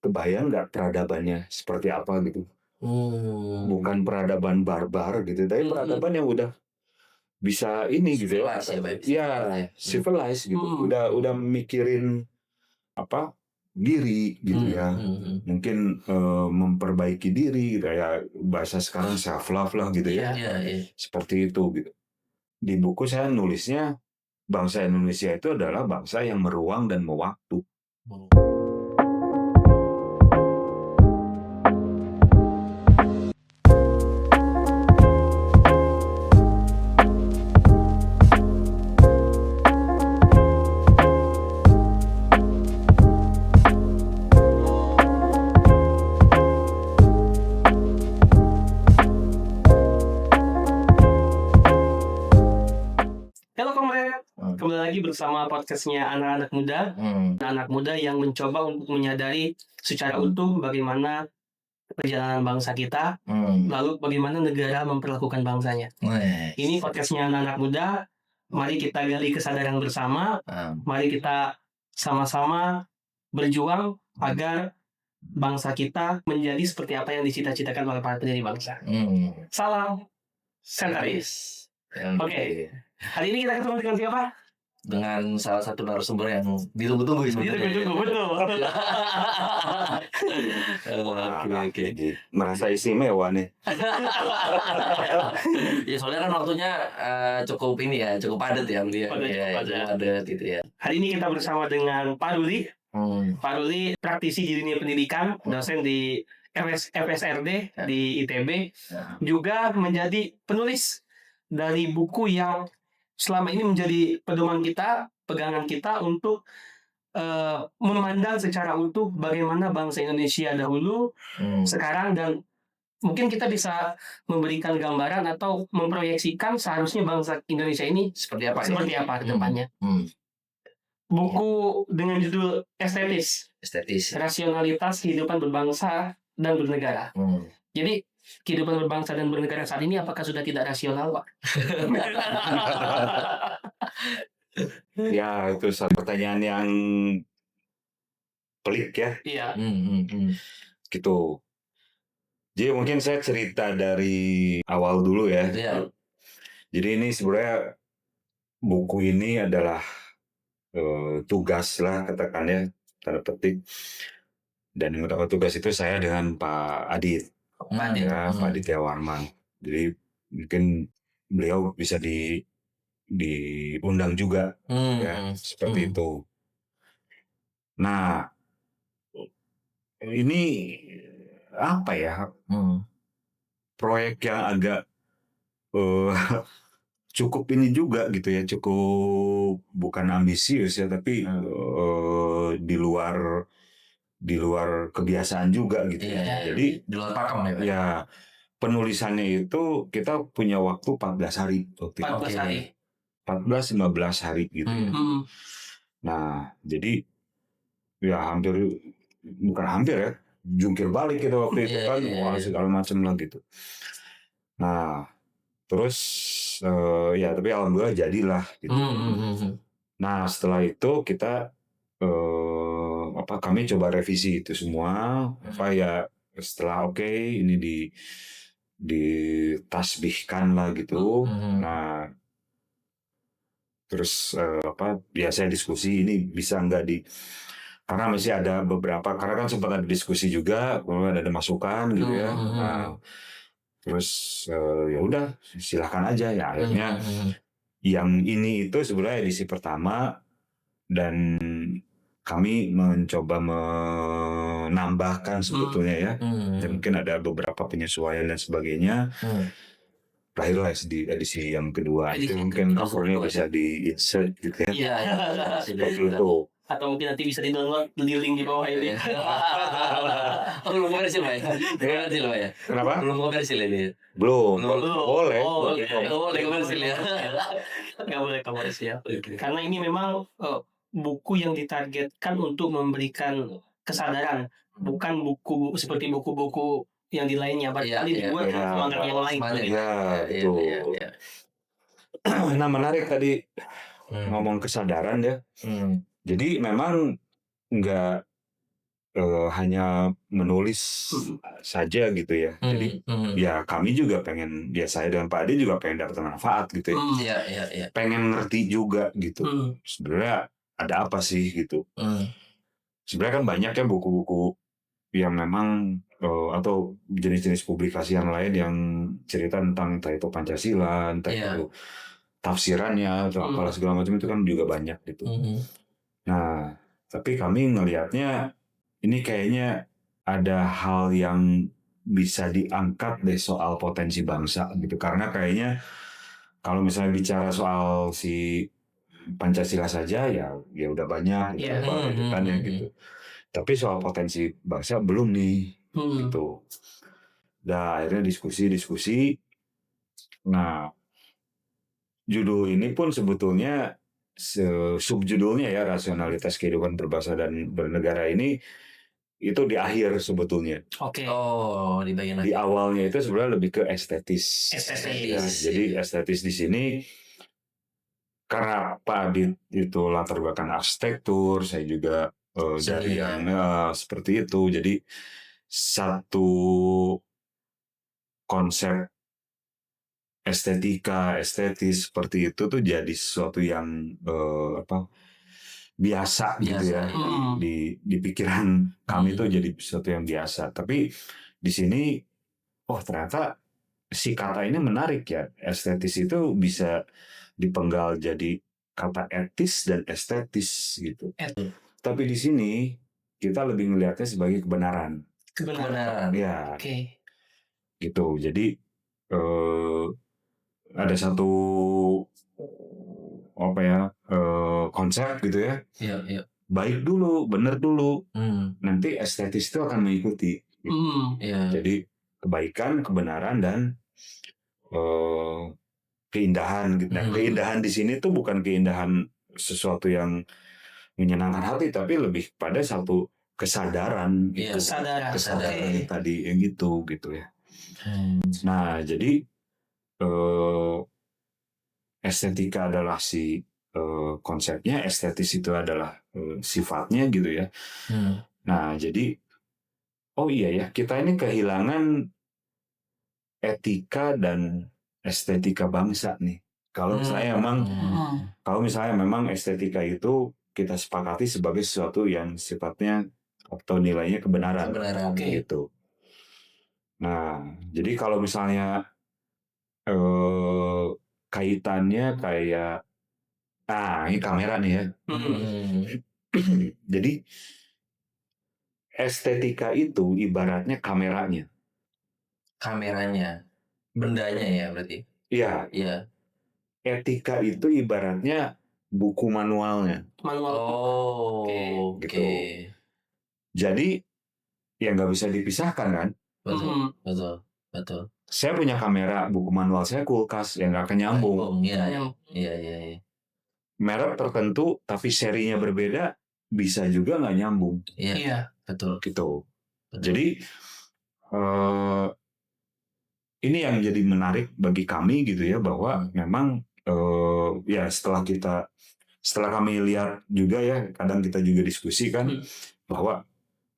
kebayang nggak peradabannya seperti apa gitu. Bukan peradaban barbar gitu, tapi peradaban yang udah bisa ini gitu ya. Civilized gitu. Udah mikirin apa diri gitu ya. Mungkin memperbaiki diri gitu ya. Bahasa sekarang self love lah gitu ya. Seperti itu gitu. Di buku saya nulisnya bangsa Indonesia itu adalah bangsa yang meruang dan mewaktu. Halo Komrade, kembali lagi bersama podcastnya anak-anak muda. Anak muda yang mencoba untuk menyadari secara utuh bagaimana perjalanan bangsa kita, lalu bagaimana negara memperlakukan bangsanya. Ini podcastnya anak-anak muda. Mari kita gali kesadaran bersama. Mari kita sama-sama berjuang agar bangsa kita menjadi seperti apa yang dicita-citakan oleh para pendiri bangsa. Salam Sentaris. Oke. Hari ini kita ketemu dengan siapa? Dengan salah satu narasumber yang ditunggu-tunggu sebenarnya. Betul. Oke. Merasa istimewa nih. Ya soalnya kan waktunya cukup ini ya, cukup padat ya dia. Padat gitu ya. Hari ini kita bersama dengan Pak Ruli. Pak Ruli praktisi di dunia pendidikan, dosen di FSRD di ITB, juga menjadi penulis dari buku yang selama ini menjadi pedoman kita, pegangan kita untuk memandang secara utuh bagaimana bangsa Indonesia dahulu, sekarang, dan mungkin kita bisa memberikan gambaran atau memproyeksikan seharusnya bangsa Indonesia ini seperti apa ke depannya. Buku dengan judul Estetis, Rasionalitas Kehidupan Berbangsa dan Bernegara. Jadi kehidupan berbangsa dan bernegara saat ini apakah sudah tidak rasional, Pak? Ya, itu satu pertanyaan yang pelik ya. Iya. Gitu. Jadi mungkin saya cerita dari awal dulu ya. Iya. Jadi ini sebenarnya buku ini adalah tugas lah katakannya, tanda petik. Dan yang mendapat tugas itu saya dengan Pak Adit. Pak Aditya Warman. Jadi mungkin beliau bisa diundang juga ya, seperti itu. Nah, ini apa ya, proyek yang agak cukup ini juga gitu ya, cukup bukan ambisius ya, tapi di luar kebiasaan juga gitu ya. Jadi di luar pakem ya, penulisannya itu kita punya waktu 14 hari. 14 hari. 14-15 hari gitu ya. Nah, jadi ya bukan hampir ya, jungkir balik gitu waktu itu kan, segala macam lah gitu. Nah, terus ya tapi alhamdulillah jadilah gitu. Nah, setelah itu kita kami coba revisi itu semua, ya setelah ini ditasbihkan lah gitu. Nah, terus biasanya diskusi ini bisa nggak karena masih ada beberapa, karena kan sempat ada diskusi juga, kemudian ada masukan gitu ya. Nah, terus ya udah silakan aja ya, akhirnya yang ini itu sebenarnya edisi pertama, dan kami mencoba menambahkan sebetulnya ya, dan mungkin ada beberapa penyesuaian dan sebagainya. Lahirlah di edisi yang kedua, itu mungkin covernya bisa di-insert gitu ya. Iya. Seperti itu. Atau mungkin nanti bisa di-download di link di bawah ini. Belum komersil Pak ya? Kenapa? Belum komersil ini? Belum. Boleh. Boleh komersil ya? Nggak boleh komersil. Karena ini memang buku yang ditargetkan untuk memberikan kesadaran, bukan buku seperti buku-buku yang di lainnya, barangkali dibuat semangat yang lain. Itu. Nah, menarik tadi ngomong kesadaran ya. Jadi memang nggak hanya menulis saja gitu ya. Jadi ya kami juga pengen, ya saya dan Pak Ade juga pengen dapat manfaat gitu ya. Iya. Pengen ngerti juga gitu. Sebenarnya ada apa sih gitu. Sebenarnya kan banyak ya buku-buku yang memang atau jenis-jenis publikasi yang lain yang cerita tentang entah itu Pancasila, entah itu tafsirannya atau apalah segala macam, itu kan juga banyak gitu. Nah, tapi kami ngelihatnya ini kayaknya ada hal yang bisa diangkat deh soal potensi bangsa gitu, karena kayaknya kalau misalnya bicara soal si Pancasila saja ya udah banyak gitu, kan ya gitu. Tapi soal potensi bangsa belum nih gitu. Nah, akhirnya diskusi. Nah, judul ini pun sebetulnya subjudulnya ya, rasionalitas kehidupan berbangsa dan bernegara ini itu di akhir sebetulnya. Oh, di bagian Di awalnya itu sebenarnya lebih ke estetis. Ya, jadi estetis di sini karena Pak Adit itu latar belakang arsitektur, saya juga dari yang seperti itu. Jadi satu konsep estetis seperti itu tuh jadi sesuatu yang biasa gitu ya. Di pikiran kami tuh jadi sesuatu yang biasa. Tapi di sini ternyata si kata ini menarik ya. Estetis itu bisa dipenggal jadi kata etis dan estetis gitu. Tapi di sini kita lebih melihatnya sebagai kebenaran. Ya. Gitu. Jadi ada satu konsep gitu ya. Iya. Baik dulu, benar dulu. Nanti estetis itu akan mengikuti. Jadi kebaikan, kebenaran, dan keindahan gitu. Nah, keindahan di sini tuh bukan keindahan sesuatu yang menyenangkan hati, tapi lebih pada satu kesadaran gitu. Kesadaran tadi yang gitu ya. Nah, jadi estetika adalah si konsepnya, estetis itu adalah sifatnya gitu ya. Nah, jadi iya ya, kita ini kehilangan etika dan estetika bangsa nih. Kalau misalnya memang estetika itu kita sepakati sebagai sesuatu yang sifatnya atau nilainya kebenaran. Gitu. Nah, jadi kalau misalnya kaitannya kayak ini kamera nih ya. Jadi estetika itu ibaratnya kameranya. Bendanya ya berarti. Iya. Etika itu ibaratnya buku manualnya. Gitu. Jadi ya nggak bisa dipisahkan kan. Betul. Saya punya kamera, buku manual saya kulkas, yang nggak akan nyambung. Iya. Merek tertentu tapi serinya berbeda, bisa juga nggak nyambung. Iya. Betul. Gitu. Jadi ini yang jadi menarik bagi kami gitu ya, bahwa memang ya setelah kami lihat juga ya, kadang kita juga diskusi kan, bahwa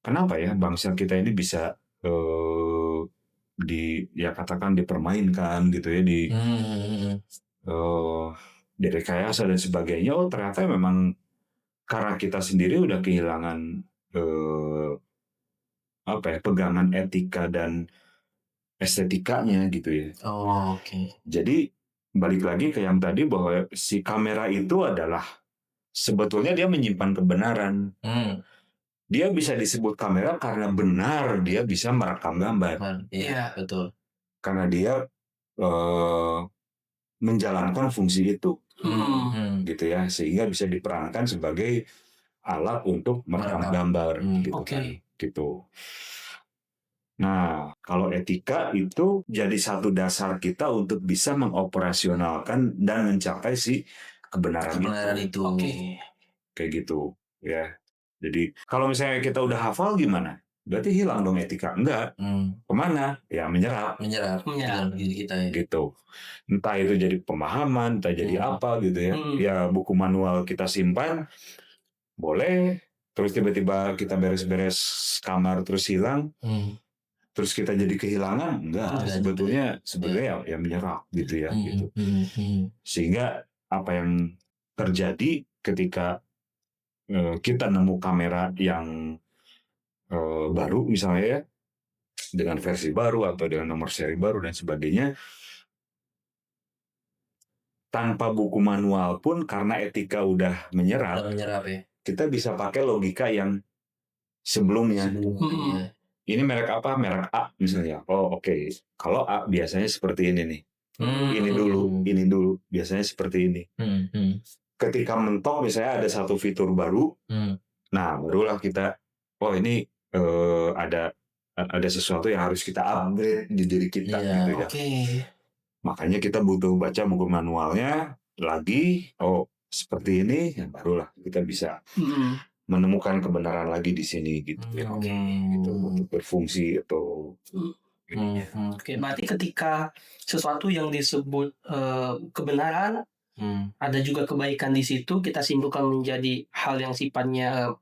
kenapa ya bangsa kita ini bisa katakan dipermainkan gitu ya, direkayasa dan sebagainya. Ternyata memang karena kita sendiri udah kehilangan pegangan etika dan estetikanya gitu ya. Jadi balik lagi ke yang tadi, bahwa si kamera itu adalah sebetulnya dia menyimpan kebenaran. Dia bisa disebut kamera karena benar dia bisa merekam gambar. Iya, betul. Karena dia menjalankan fungsi itu. Gitu ya, sehingga bisa diperankan sebagai alat untuk merekam gambar gitu kan. Gitu. Nah, kalau etika itu jadi satu dasar kita untuk bisa mengoperasionalkan dan mencapai si kebenaran itu. Kayak gitu ya. Jadi kalau misalnya kita udah hafal gimana? Berarti hilang dong etika? Enggak. Kemana? Ya menyerap dalam diri kita ya. Gitu. Entah itu jadi pemahaman, entah jadi apa gitu ya. Ya buku manual kita simpan boleh, terus tiba-tiba kita beres-beres kamar terus hilang, terus kita jadi kehilangan, enggak, sebetulnya ya menyerap gitu ya, gitu. Sehingga apa yang terjadi ketika kita nemu kamera yang baru misalnya ya, dengan versi baru atau dengan nomor seri baru dan sebagainya, tanpa buku manual pun karena etika udah menyerap ya. kita bisa pakai logika yang sebelumnya. Ini merek apa? Merek A misalnya. Oh oke. Kalau A biasanya seperti ini nih. Ini dulu. Biasanya seperti ini. Ketika mentok misalnya ada satu fitur baru, nah barulah kita, oh ini ada sesuatu yang harus kita upgrade di diri kita gitu ya. Makanya kita butuh baca buku manualnya lagi. Oh seperti ini, ya barulah kita bisa menemukan kebenaran lagi di sini gitu ya. Gitu untuk berfungsi atau berarti ketika sesuatu yang disebut kebenaran, ada juga kebaikan di situ, kita simpulkan menjadi hal yang sifatnya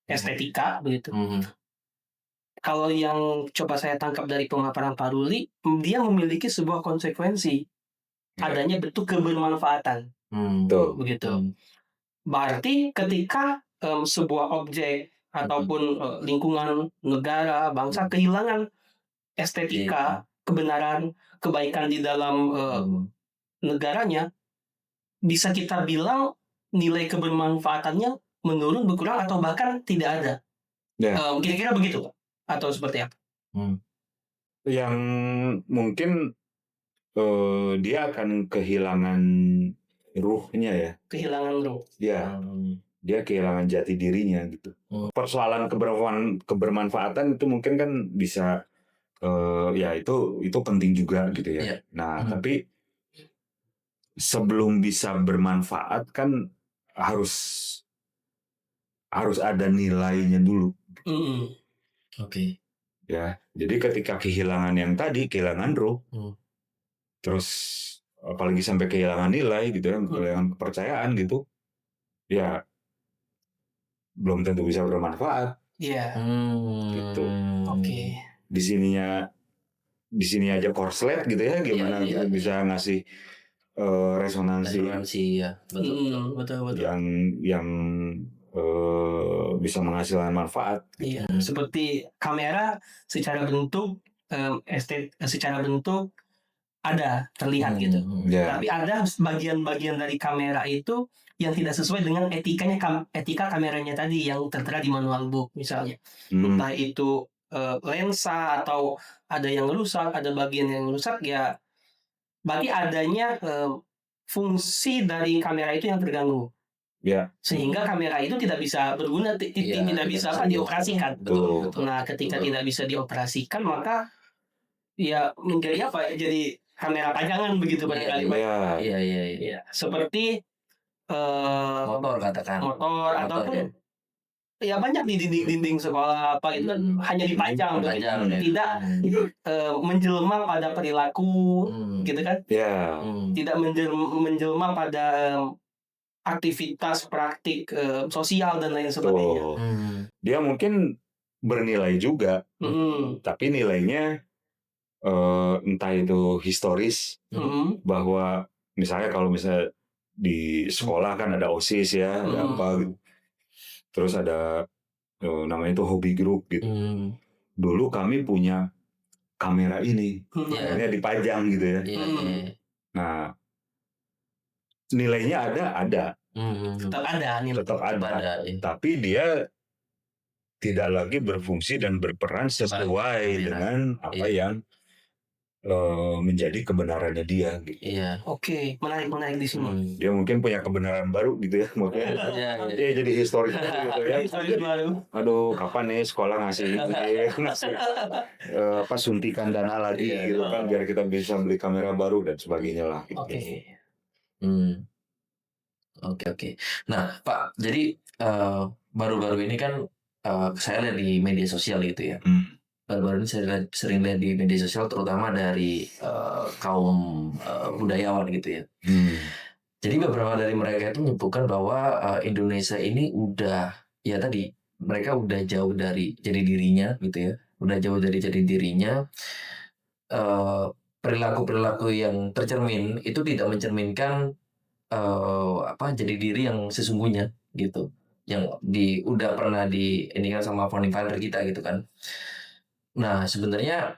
estetika begitu. Kalau yang coba saya tangkap dari pemaparan Pak Ruli, dia memiliki sebuah konsekuensi adanya bentuk kebermanfaatan, begitu. Berarti ketika sebuah objek ataupun lingkungan negara, bangsa kehilangan estetika, kebenaran, kebaikan di dalam negaranya, bisa kita bilang nilai kebermanfaatannya menurun, berkurang, atau bahkan tidak ada. Kira-kira begitu, atau seperti apa? Yang mungkin dia akan kehilangan ruhnya ya. Kehilangan ruh. Ya, dia kehilangan jati dirinya gitu. Persoalan kebermanfaatan itu mungkin kan bisa ya itu penting juga gitu ya. Nah, tapi sebelum bisa bermanfaat kan harus ada nilainya dulu. Ya, jadi ketika kehilangan yang tadi, kehilangan ruh, terus apalagi sampai kehilangan nilai gitu ya, kehilangan kepercayaan gitu, ya belum tentu bisa bermanfaat. Gitu. Di sini aja korslet gitu ya, gimana bisa ngasih resonansi ya, betul. yang bisa menghasilkan manfaat. Iya, seperti kamera secara bentuk secara bentuk ada terlihat gitu. Tapi ada bagian-bagian dari kamera itu yang tidak sesuai dengan etika kameranya tadi yang tertera di manual book misalnya. Entah itu lensa atau ada yang rusak, ada bagian yang rusak, ya berarti adanya fungsi dari kamera itu yang terganggu. Sehingga kamera itu tidak bisa berguna, tidak bisa dioperasikan. Nah, ketika tidak bisa dioperasikan, maka ya menjadi apa? Jadi kamera pajangan begitu barangkali. Iya. Seperti motor katakan. Motor ataupun ya banyak di dinding sekolah apa itu kan hanya dipajang, tidak menjelma pada perilaku, gitu kan? Tidak menjelma pada aktivitas praktik sosial dan lain sebagainya. Dia mungkin bernilai juga, tapi nilainya entah itu historis, bahwa misalnya kalau misalnya di sekolah kan ada OSIS ya, ada apa gitu. Terus ada namanya itu hobi group gitu. Dulu kami punya kamera ini, akhirnya dipajang gitu ya. Nah, nilainya ada. Tetap ada. Tapi dia tidak lagi berfungsi dan berperan sesuai dengan apa yang menjadi kebenarannya dia gitu. Oke, menarik di sini. Dia mungkin punya kebenaran baru gitu ya, makanya dia jadi historis gitu ya. Historis baru. Aduh, kapan nih sekolah ngasih suntikan dana lagi gitu kan, biar kita bisa beli kamera baru dan sebagainya lah. Gitu. Oke. Nah, Pak, jadi baru-baru ini kan saya lihat di media sosial gitu ya. Baru-baru ini saya sering lihat di media sosial, terutama dari kaum budayawan gitu ya. Jadi beberapa dari mereka itu menyebutkan bahwa Indonesia ini udah, ya tadi mereka udah jauh dari jadi dirinya gitu ya, udah jauh dari jadi dirinya. eh, Perilaku-perilaku yang tercermin itu tidak mencerminkan jadi diri yang sesungguhnya gitu, yang udah pernah ini kan sama founding father kita gitu kan. Nah sebenarnya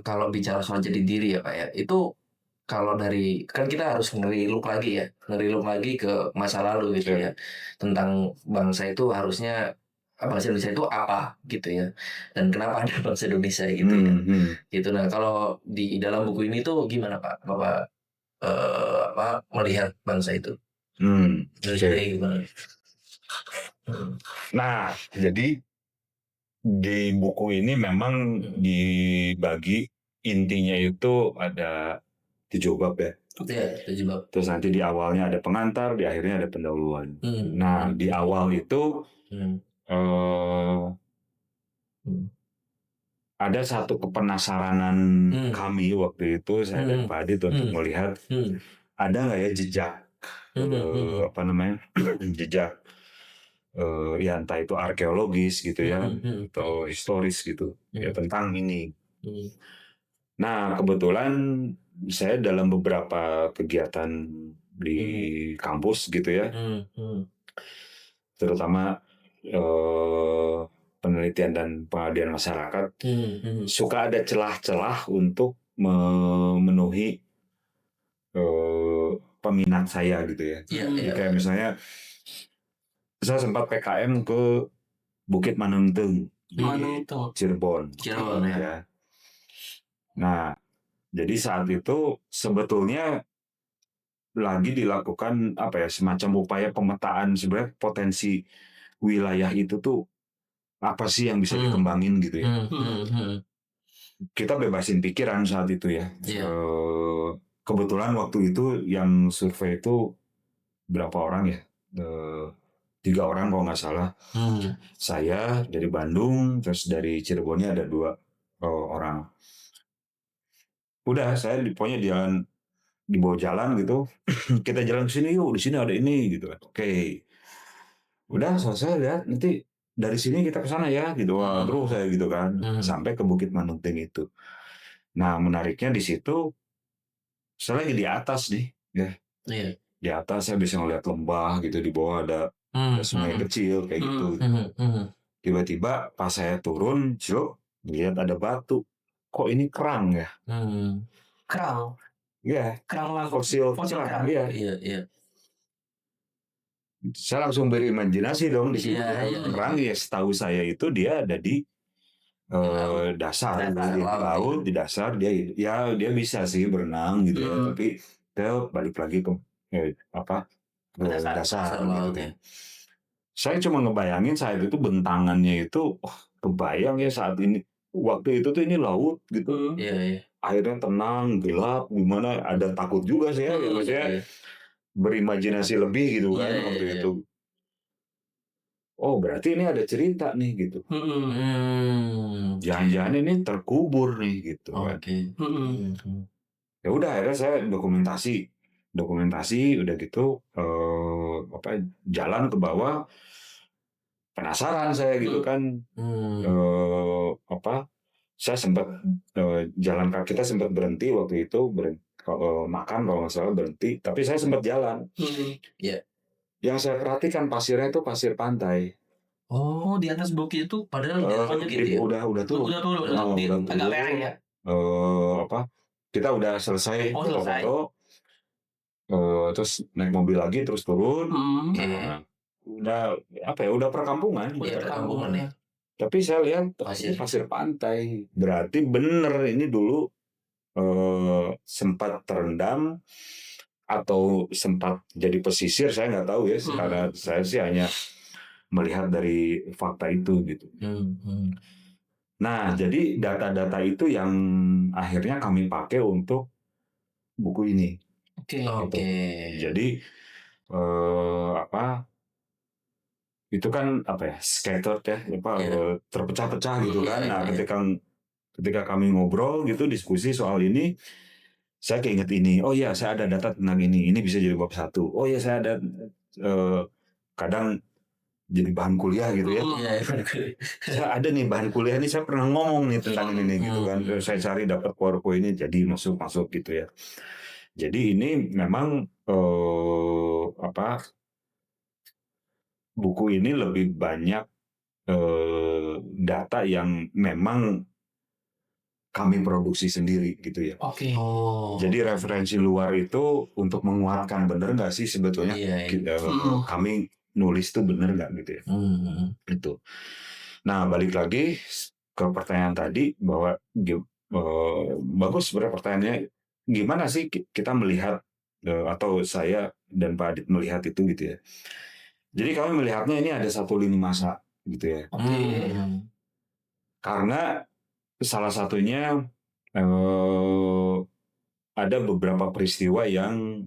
kalau bicara soal jadi diri ya Pak ya, itu kalau dari kan kita harus ngeriluk lagi ke masa lalu gitu ya, tentang bangsa itu harusnya bangsa Indonesia itu apa gitu ya, dan kenapa ada bangsa Indonesia gitu ya, gitu. Nah kalau di dalam buku ini tuh gimana Pak Bapak melihat bangsa itu? Indonesia Oke. kayak gimana? Nah, jadi di buku ini memang dibagi intinya itu ada 7 bab ya. Iya, 7 bab. Terus nanti di awalnya ada pengantar, di akhirnya ada pendahuluan. Nah, di awal itu ada satu kepenasaranan kami waktu itu, saya dan Pak Adit untuk melihat ada nggak ya jejak jejak ya entah itu arkeologis gitu ya atau historis gitu ya tentang ini. Nah kebetulan saya dalam beberapa kegiatan di kampus gitu ya, terutama penelitian dan pengabdian masyarakat, suka ada celah-celah untuk memenuhi peminat saya gitu ya. Jadi kayak misalnya saya sempat PKM ke Bukit Manungtung di Cirebon ya. Nah, jadi saat itu sebetulnya lagi dilakukan semacam upaya pemetaan sebenarnya potensi wilayah itu tuh apa sih yang bisa dikembangin gitu ya. Kita bebasin pikiran saat itu ya. Kebetulan waktu itu yang survei itu berapa orang ya? 3 orang kalau nggak salah. Saya dari Bandung, terus dari Cirebonnya ada 2 orang. Udah, saya pokoknya dibawa jalan gitu. Kita jalan ke sini yuk, di sini ada ini gitu kan. Oke. Udah selesai lihat, nanti dari sini kita ke sana ya gitu. Wah, terus saya gitu kan. Sampai ke Bukit Manungtung itu. Nah, menariknya di situ saya lagi di atas nih, ya. Di atas saya bisa ngeliat lembah gitu, di bawah ada sungai kecil kayak gitu. Tiba-tiba pas saya turun, lihat ada batu. Kok ini kerang ya? Kerang. Iya. Kerang Fosil kerang. Iya. Saya langsung berimajinasi dong di situ. Kerang ya setahu saya itu dia ada di dasar, di laut, di dasar dia bisa sih berenang gitu ya, tapi dia balik lagi ke dasar gitu kan. Saya cuma ngebayangin saat itu bentangannya itu, kebayang ya saat ini waktu itu tuh ini laut gitu. Airnya tenang, gelap, gimana ada takut juga sih ya, maksudnya berimajinasi lebih gitu kan waktu itu. Oh berarti ini ada cerita nih gitu. Jangan-jangan ini terkubur nih gitu kan. Ya udah akhirnya saya dokumentasi udah gitu jalan ke bawah, penasaran saya gitu kan. Saya sempat jalan kaki, kita sempat berhenti waktu itu makan kalau nggak salah berhenti, tapi saya sempat jalan. Yang saya perhatikan pasirnya itu pasir pantai. Oh, di atas bukit itu padahal gitu ya? Udah turun. Agak lereng ya? Kita udah selesai foto, terus naik mobil lagi terus turun. Udah perkampungan. Ya. Tapi saya lihat ini pasir pantai. Berarti bener ini dulu sempat terendam atau sempat jadi pesisir, saya nggak tahu ya. Karena saya sih hanya melihat dari fakta itu gitu. Nah, jadi data-data itu yang akhirnya kami pakai untuk buku ini. Jadi itu kan scattered ya, terpecah-pecah gitu kan. Nah, ketika kami ngobrol gitu diskusi soal ini, saya keinget ini, oh ya saya ada data tentang ini bisa jadi bab 1. Oh ya saya ada kadang jadi bahan kuliah gitu ya. Saya ada nih bahan kuliah ini, saya pernah ngomong nih tentang ini nih gitu kan. Terus saya cari dapat PowerPoint ini jadi masuk gitu ya. Jadi ini memang buku ini lebih banyak data yang memang kami produksi sendiri gitu ya. Oke. Jadi referensi luar itu untuk menguatkan bener nggak sih sebetulnya kami nulis itu bener nggak gitu ya. Itu. Nah balik lagi ke pertanyaan tadi bahwa bagus sebenarnya pertanyaannya, gimana sih kita melihat atau saya dan Pak Adit melihat itu gitu ya. Jadi kami melihatnya ini ada satu lini masa gitu ya. Karena salah satunya ada beberapa peristiwa yang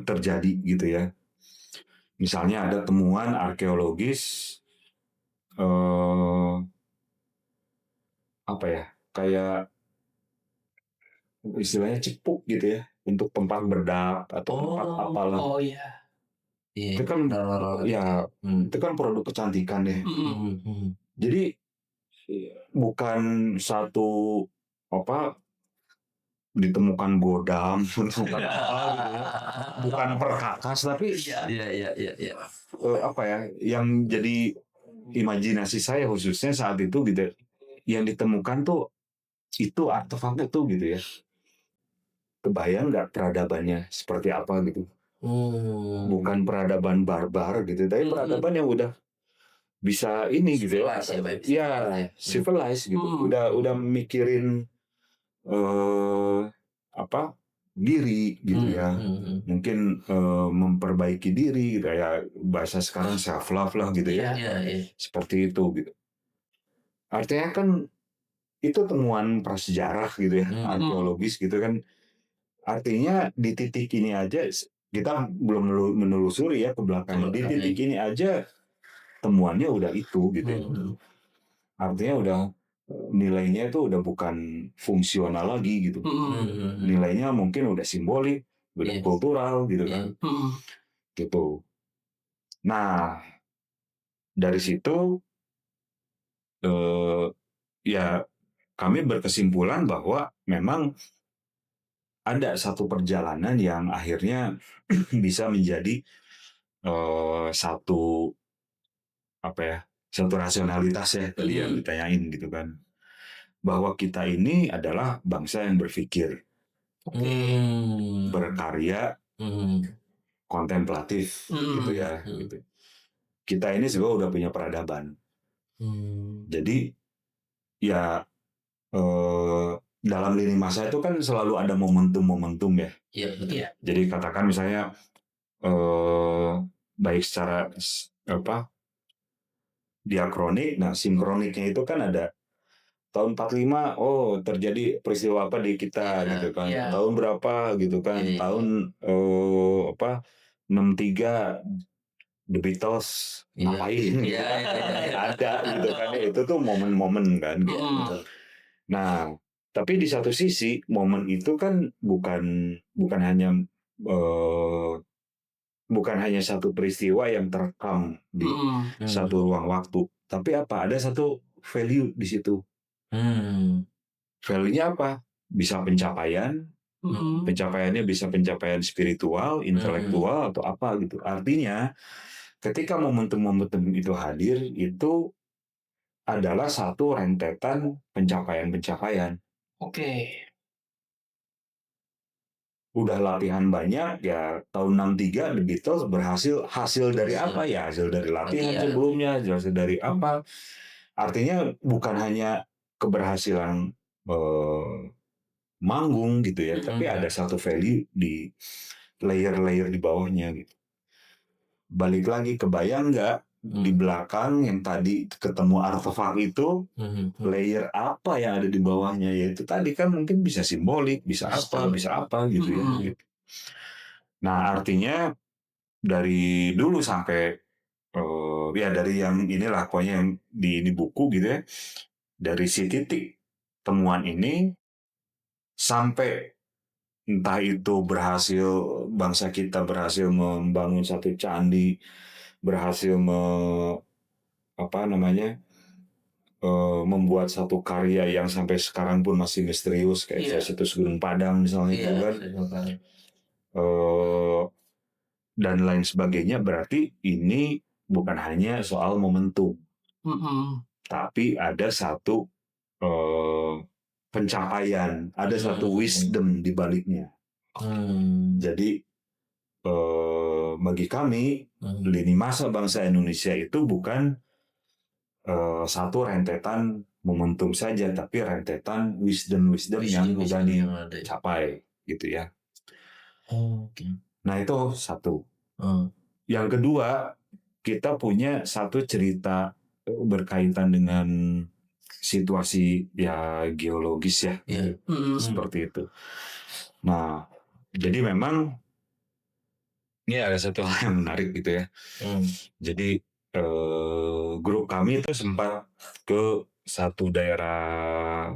terjadi gitu ya. Misalnya ada temuan arkeologis kayak istilahnya cipuk gitu ya, untuk tempat berdak atau tempat apalah. Oh iya. Itu kan itu kan produk kecantikan ya. Jadi bukan satu ditemukan godam, ditemukan apa gitu ya. Bukan perkakas tapi yang jadi imajinasi saya khususnya saat itu gitu, yang ditemukan tuh itu artefaknya tuh gitu ya. Kebayang nggak peradabannya seperti apa gitu? Bukan peradaban barbar gitu, tapi peradaban yang udah bisa ini gitu ya. Civilized gitu. Udah mikirin diri gitu ya. Mungkin memperbaiki diri gitu ya. Bahasa sekarang self love lah gitu ya. Seperti itu gitu. Artinya kan itu temuan prasejarah gitu ya, arkeologis gitu kan. Artinya di titik ini aja kita belum menelusuri ya ke belakang. Di titik ini aja temuannya udah itu gitu ya. Artinya udah nilainya itu udah bukan fungsional lagi gitu. Nilainya mungkin udah simbolik, udah kultural gitu kan. Gitu. Nah, dari situ ya kami berkesimpulan bahwa memang ada satu perjalanan yang akhirnya bisa menjadi satu rasionalitas ya tadi yang ditanyain gitu kan, bahwa kita ini adalah bangsa yang berpikir, berkarya, kontemplatif gitu ya. Gitu. Kita ini sebenarnya udah punya peradaban. Jadi ya dalam lini masa itu kan selalu ada momentum-momentum ya. Jadi katakan misalnya baik secara diakronik, nah sinkroniknya itu kan ada tahun 45 terjadi peristiwa apa di kita gitu kan. Tahun berapa gitu kan. Tahun 63 The Beatles ngapain gitu kan. Ada gitu kan. Itu tuh momen-momen kan gitu. Nah, tapi di satu sisi momen itu kan bukan hanya satu peristiwa yang terekam di satu ruang waktu, tapi ada satu value di situ. Value-nya apa? Bisa pencapaian, pencapaiannya bisa pencapaian spiritual, intelektual atau apa gitu. Artinya ketika momentum-momentum itu hadir, itu adalah satu rentetan pencapaian-pencapaian. Udah latihan banyak ya, tahun 63 The Beatles hasil dari apa ya? Hasil dari latihan sebelumnya, hasil dari apa? Artinya bukan hanya keberhasilan manggung gitu ya, tapi ada satu value di layer-layer di bawahnya gitu. Balik lagi, kebayang nggak di belakang yang tadi ketemu artefak itu, layer apa yang ada di bawahnya? Yaitu tadi kan mungkin bisa simbolik, bisa apa gitu ya. Gitu. Nah artinya dari dulu sampai dari yang inilah pokoknya yang di buku gitu ya, dari si titik temuan ini sampai entah itu bangsa kita berhasil membangun satu candi, berhasil membuat satu karya yang sampai sekarang pun masih misterius kayak situs Gunung Padang misalnya gitu kan, dan lain sebagainya. Berarti ini bukan hanya soal momentum, tapi ada satu pencapaian, ada satu wisdom di baliknya. Jadi bagi kami lini masa bangsa Indonesia itu bukan satu rentetan momentum saja, tapi rentetan wisdom yang udah dicapai gitu ya. Nah itu satu. Yang kedua, kita punya satu cerita berkaitan dengan situasi ya geologis ya, seperti itu. Nah, jadi memang ini ada satu hal yang menarik gitu ya. Jadi grup kami itu sempat ke satu daerah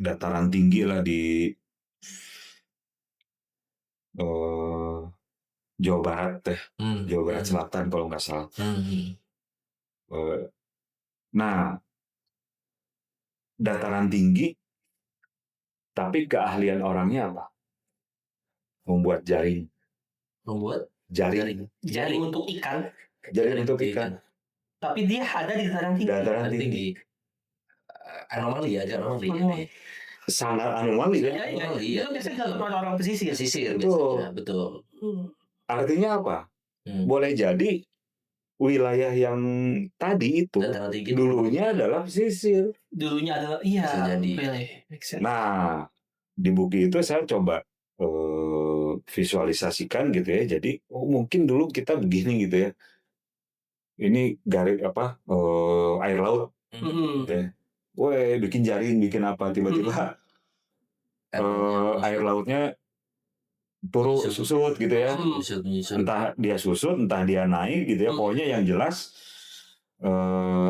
dataran tinggi lah di Jawa Barat Jawa Barat Selatan kalau nggak salah. Nah, dataran tinggi, tapi keahlian orangnya apa? Membuat jaring. Jaring untuk ikan. Tapi dia ada di dataran tinggi. Anomali. Sangat anomali kan? Iya. Biasanya orang pesisir. Betul. Artinya apa? Boleh jadi wilayah yang tadi itu dulunya adalah pesisir. Nah, di buku itu saya coba visualisasikan gitu ya. Jadi mungkin dulu kita begini gitu ya. Ini air laut. Gitu ya. Woi, bikin jaring, bikin apa, tiba-tiba air lautnya susut gitu ya. Entah dia susut, entah dia naik gitu ya. Pokoknya yang jelas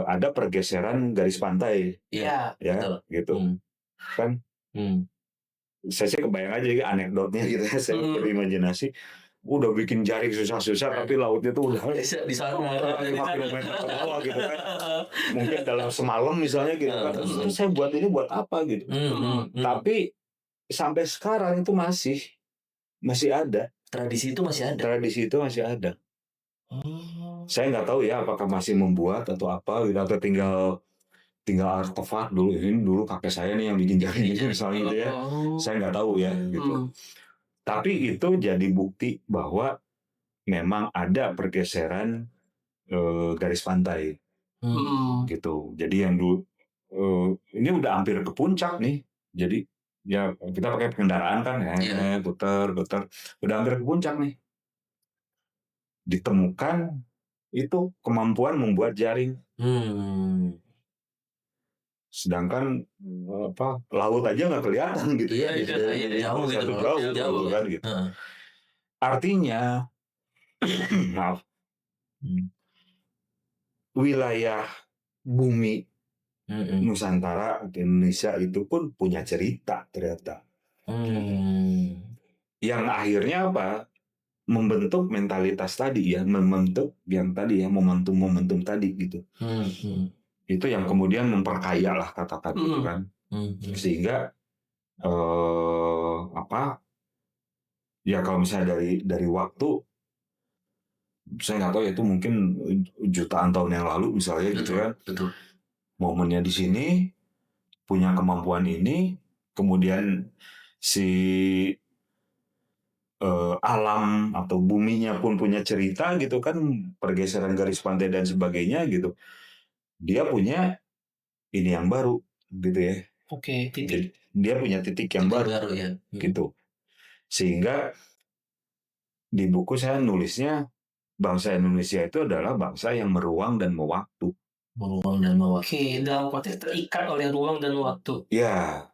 ada pergeseran garis pantai. Ya, gitu. Kan? Saya kebayang aja anekdotnya gitu ya. Saya berimajinasi. Udah bikin jaring susah-susah, tapi lautnya tuh udah di sana 5 kilometer ke bawah gitu kan. Mungkin dalam semalam misalnya gitu kan. Terus saya buat ini buat apa gitu. Tapi sampai sekarang itu masih ada. Tradisi itu masih ada. Saya nggak tahu ya apakah masih membuat atau apa gitu, atau tinggal artefak dulu. Ini dulu kakek saya nih yang bikin jaring gitu misalnya gitu ya. Saya nggak tahu ya gitu. Tapi itu jadi bukti bahwa memang ada pergeseran garis pantai gitu. Jadi yang dulu ini udah hampir ke puncak nih. Jadi ya kita pakai kendaraan kan ya, putar, udah hampir ke puncak nih. Ditemukan itu kemampuan membuat jaring. Sedangkan laut aja nggak kelihatan gitu. Jauh kan gitu. Artinya maaf, wilayah bumi Nusantara Indonesia itu pun punya cerita ternyata. Yang akhirnya apa? Membentuk mentalitas tadi ya, membentuk yang tadi ya, momentum tadi gitu. Itu yang kemudian memperkaya lah katakan gitu kan. Sehingga ya kalau misalnya dari waktu, saya nggak tahu ya, itu mungkin jutaan tahun yang lalu misalnya gitu kan. Momennya di sini punya kemampuan ini, kemudian si alam atau buminya pun punya cerita gitu kan, pergeseran garis pantai dan sebagainya gitu. Dia punya ini yang baru gitu ya. Titik. Dia punya titik yang baru ya. Gitu. Sehingga di buku saya nulisnya bangsa Indonesia itu adalah bangsa yang meruang dan mewaktu. Dalam konteks terikat oleh ruang dan waktu. Ya.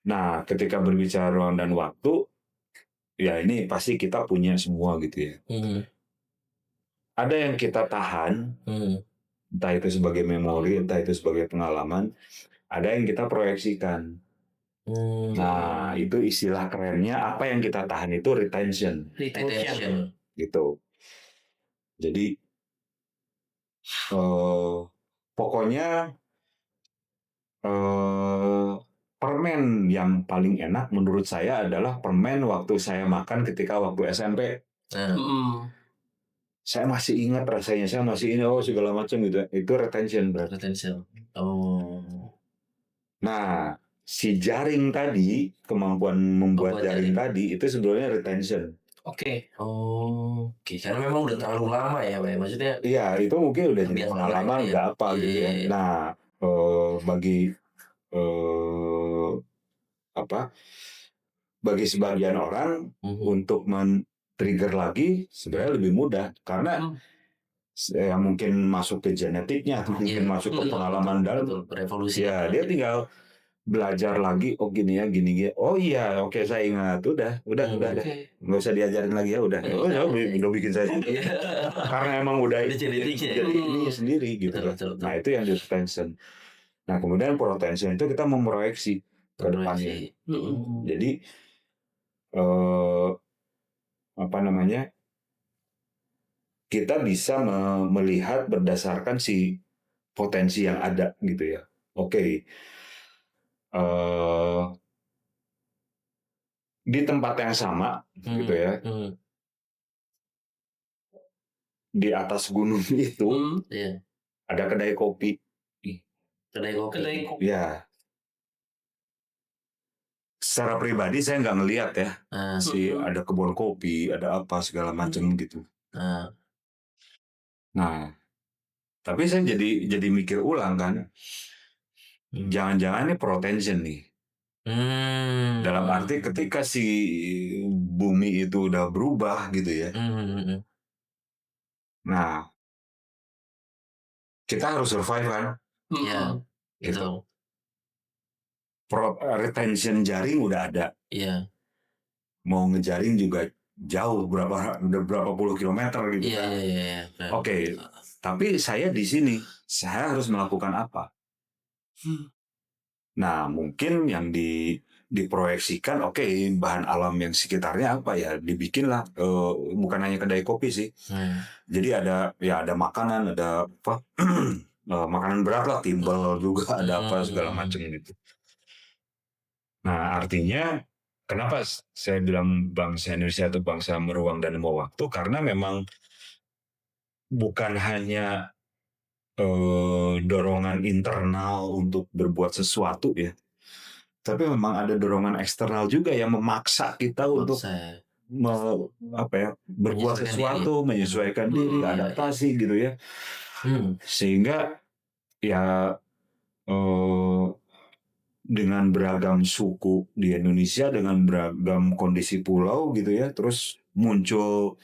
Nah, ketika berbicara ruang dan waktu, ya ini pasti kita punya semua gitu ya. Ada yang kita tahan, entah itu sebagai memori, entah itu sebagai pengalaman. ada yang kita proyeksikan. Nah, itu istilah kerennya, apa yang kita tahan itu retention. Retention. Gitu. Jadi pokoknya permen yang paling enak menurut saya adalah permen waktu saya makan ketika waktu SMP. Saya masih ingat rasanya, saya masih ini segala macam gitu. Itu retention berarti. Retention. Nah, si jaring tadi, kemampuan membuat jaring tadi itu sebenarnya retention. Oke. Oke, karena memang udah terlalu lama ya, Pak. Maksudnya. Iya, itu mungkin udah jadi Biasa pengalaman, ya. nggak apa gitu ya. Nah, bagi sebagian orang untuk men-trigger lagi sebenarnya lebih mudah karena ya mungkin masuk ke genetiknya, mungkin masuk ke pengalaman dalam. Revolusi. Ya, dia tinggal belajar lagi, oh gini ya, gini. Oh iya, oke saya ingat, udah, nggak usah diajarin lagi ya, udah bikin saya karena emang udah jadi ini sendiri gitu. Betul. Nah itu yang di retention. Nah kemudian protension itu kita memproyeksi ke depannya. Jadi kita bisa melihat berdasarkan si potensi yang ada gitu ya. Oke. Di tempat yang sama gitu ya. Di atas gunung itu ada kedai kopi. Kedai kopi. Ya. Secara pribadi saya nggak ngelihat ya. Ada kebun kopi, ada apa segala macam gitu. Nah, tapi saya jadi mikir ulang kan. Jangan-jangan ini protension nih. Dalam arti ketika si bumi itu udah berubah gitu ya. Nah, kita harus survive kan? Iya, gitu. Retention jaring udah ada. Iya. Mau ngejaring juga jauh udah berapa puluh kilometer gitu kan. Iya. Oke, tapi saya di sini, saya harus melakukan apa? Nah, mungkin yang diproyeksikan, oke, bahan alam yang sekitarnya apa ya, dibikinlah, bukan hanya kedai kopi sih. Jadi ada makanan, ada apa, makanan berat lah, timbel juga, ada apa segala macam gitu. Nah, artinya kenapa saya bilang bangsa Indonesia itu bangsa meruang dan mau waktu, karena memang bukan hanya dorongan internal untuk berbuat sesuatu ya, tapi memang ada dorongan eksternal juga yang memaksa kita untuk berbuat sesuatu, menyesuaikan diri, adaptasi gitu ya. Sehingga ya dengan beragam suku di Indonesia, dengan beragam kondisi pulau gitu ya, terus muncul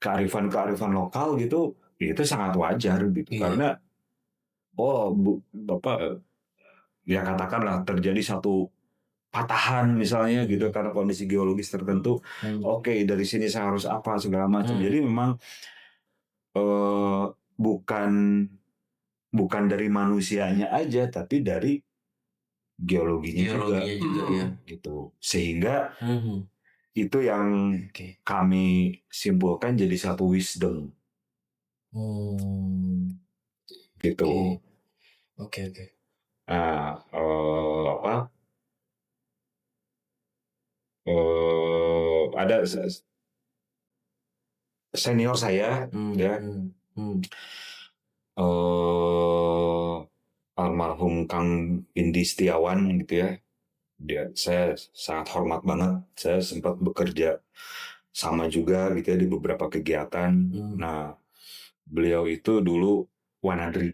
kearifan lokal gitu, itu sangat wajar gitu. Karena ya katakanlah terjadi satu patahan misalnya gitu karena kondisi geologis tertentu. Oke, dari sini saya harus apa segala macam. Jadi memang bukan dari manusianya aja, tapi dari geologinya juga ya. Gitu. Sehingga itu yang kami simpulkan jadi satu wisdom. Gitu. Oke. Ada senior saya ya. Almarhum Kang Indi Setiawan gitu ya. Saya sangat hormat banget. Saya sempat bekerja sama juga gitu ya di beberapa kegiatan. Nah, beliau itu dulu Wanadri.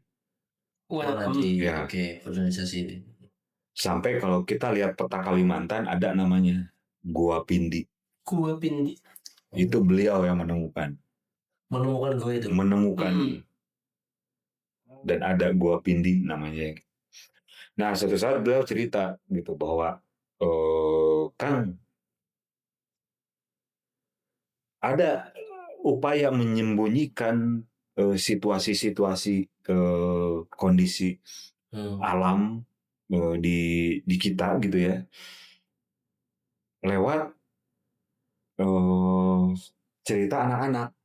Ya. Oke, organisasi ini. Sampai kalau kita lihat peta Kalimantan ada namanya Gua Pindi. Gua Pindi. Itu beliau yang menemukan. Menemukan gua itu. Dan ada Gua Pindi namanya. Nah, suatu saat beliau cerita gitu bahwa kan ada upaya menyembunyikan situasi-situasi kondisi alam di kita gitu ya, lewat cerita anak-anak.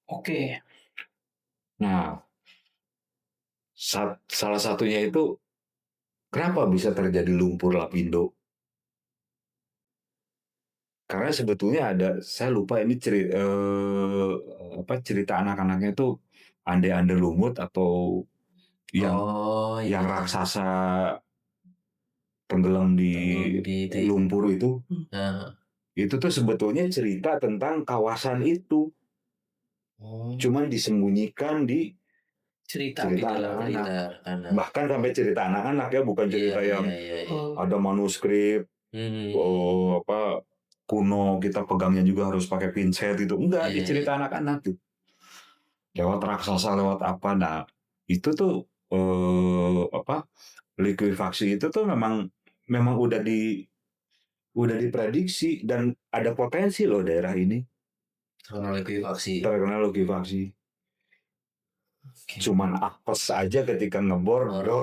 Oke. Nah, salah satunya itu kenapa bisa terjadi lumpur lapindo? Karena sebetulnya saya lupa ini cerita anak-anaknya itu ande-ande lumut atau yang iya. raksasa tenggelam di lumpur itu. Itu tuh sebetulnya cerita tentang kawasan itu. Cuman disembunyikan di cerita anak-anak. Bahkan sampai cerita anak-anak ya, bukan cerita yang ada manuskrip kuno kita pegangnya juga harus pakai pinset itu. Enggak, di cerita anak-anak tuh. Lewat raksasa, lewat apa. Nah, itu tuh likuifaksi itu tuh memang udah diprediksi dan ada potensi loh daerah ini terkena likuifaksi. Cuman apes aja ketika ngebor gitu.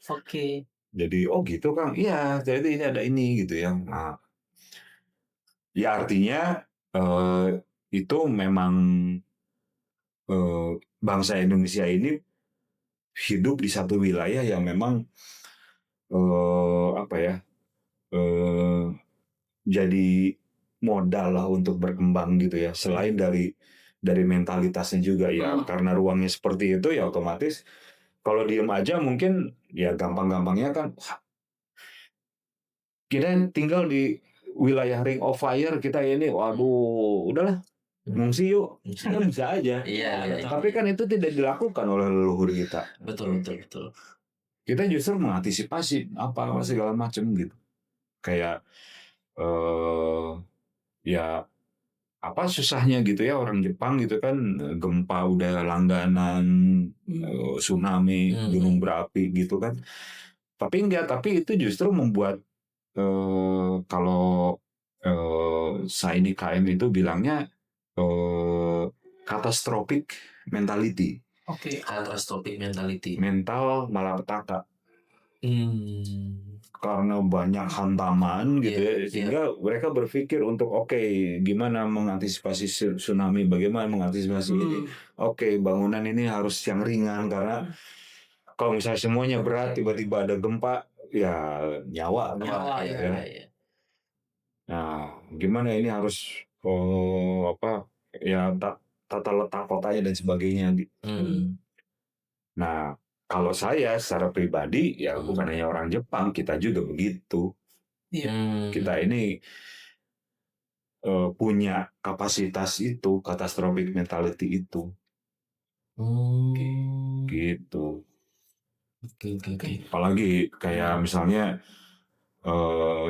Oke. Jadi gitu Kang, iya jadi ini ada ini gitu ya. Nah, ya artinya itu memang bangsa Indonesia ini hidup di satu wilayah yang memang jadi modal lah untuk berkembang gitu ya. Selain dari mentalitasnya juga ya, karena ruangnya seperti itu ya otomatis kalau diem aja mungkin ya gampang-gampangnya kan kita tinggal di wilayah Ring of Fire kita ini, waduh udahlah ngungsi yuk, kan bisa aja. Tapi kan itu tidak dilakukan oleh leluhur kita. Betul. Kita justru mengantisipasi apa segala macam gitu. Kayak ya apa susahnya gitu ya orang Jepang gitu kan, gempa udah langganan, tsunami, gunung berapi gitu kan. Tapi itu justru membuat kalau Saini KM itu bilangnya catastrophic mentality. Oke. Catastrophic mentality. Mental malapetaka. Karena banyak hantaman gitu ya, sehingga mereka berpikir untuk gimana mengantisipasi tsunami, bagaimana mengantisipasi ini. Bangunan ini harus yang ringan karena kalau misalnya semuanya berat tiba-tiba ada gempa ya nyawa ya. Nah, gimana ini harus tata letak kotanya dan sebagainya. Nah, kalau saya secara pribadi ya bukan hanya orang Jepang, kita juga begitu. Kita ini punya kapasitas itu, catastrophic mentality itu. Gitu. Apalagi kayak misalnya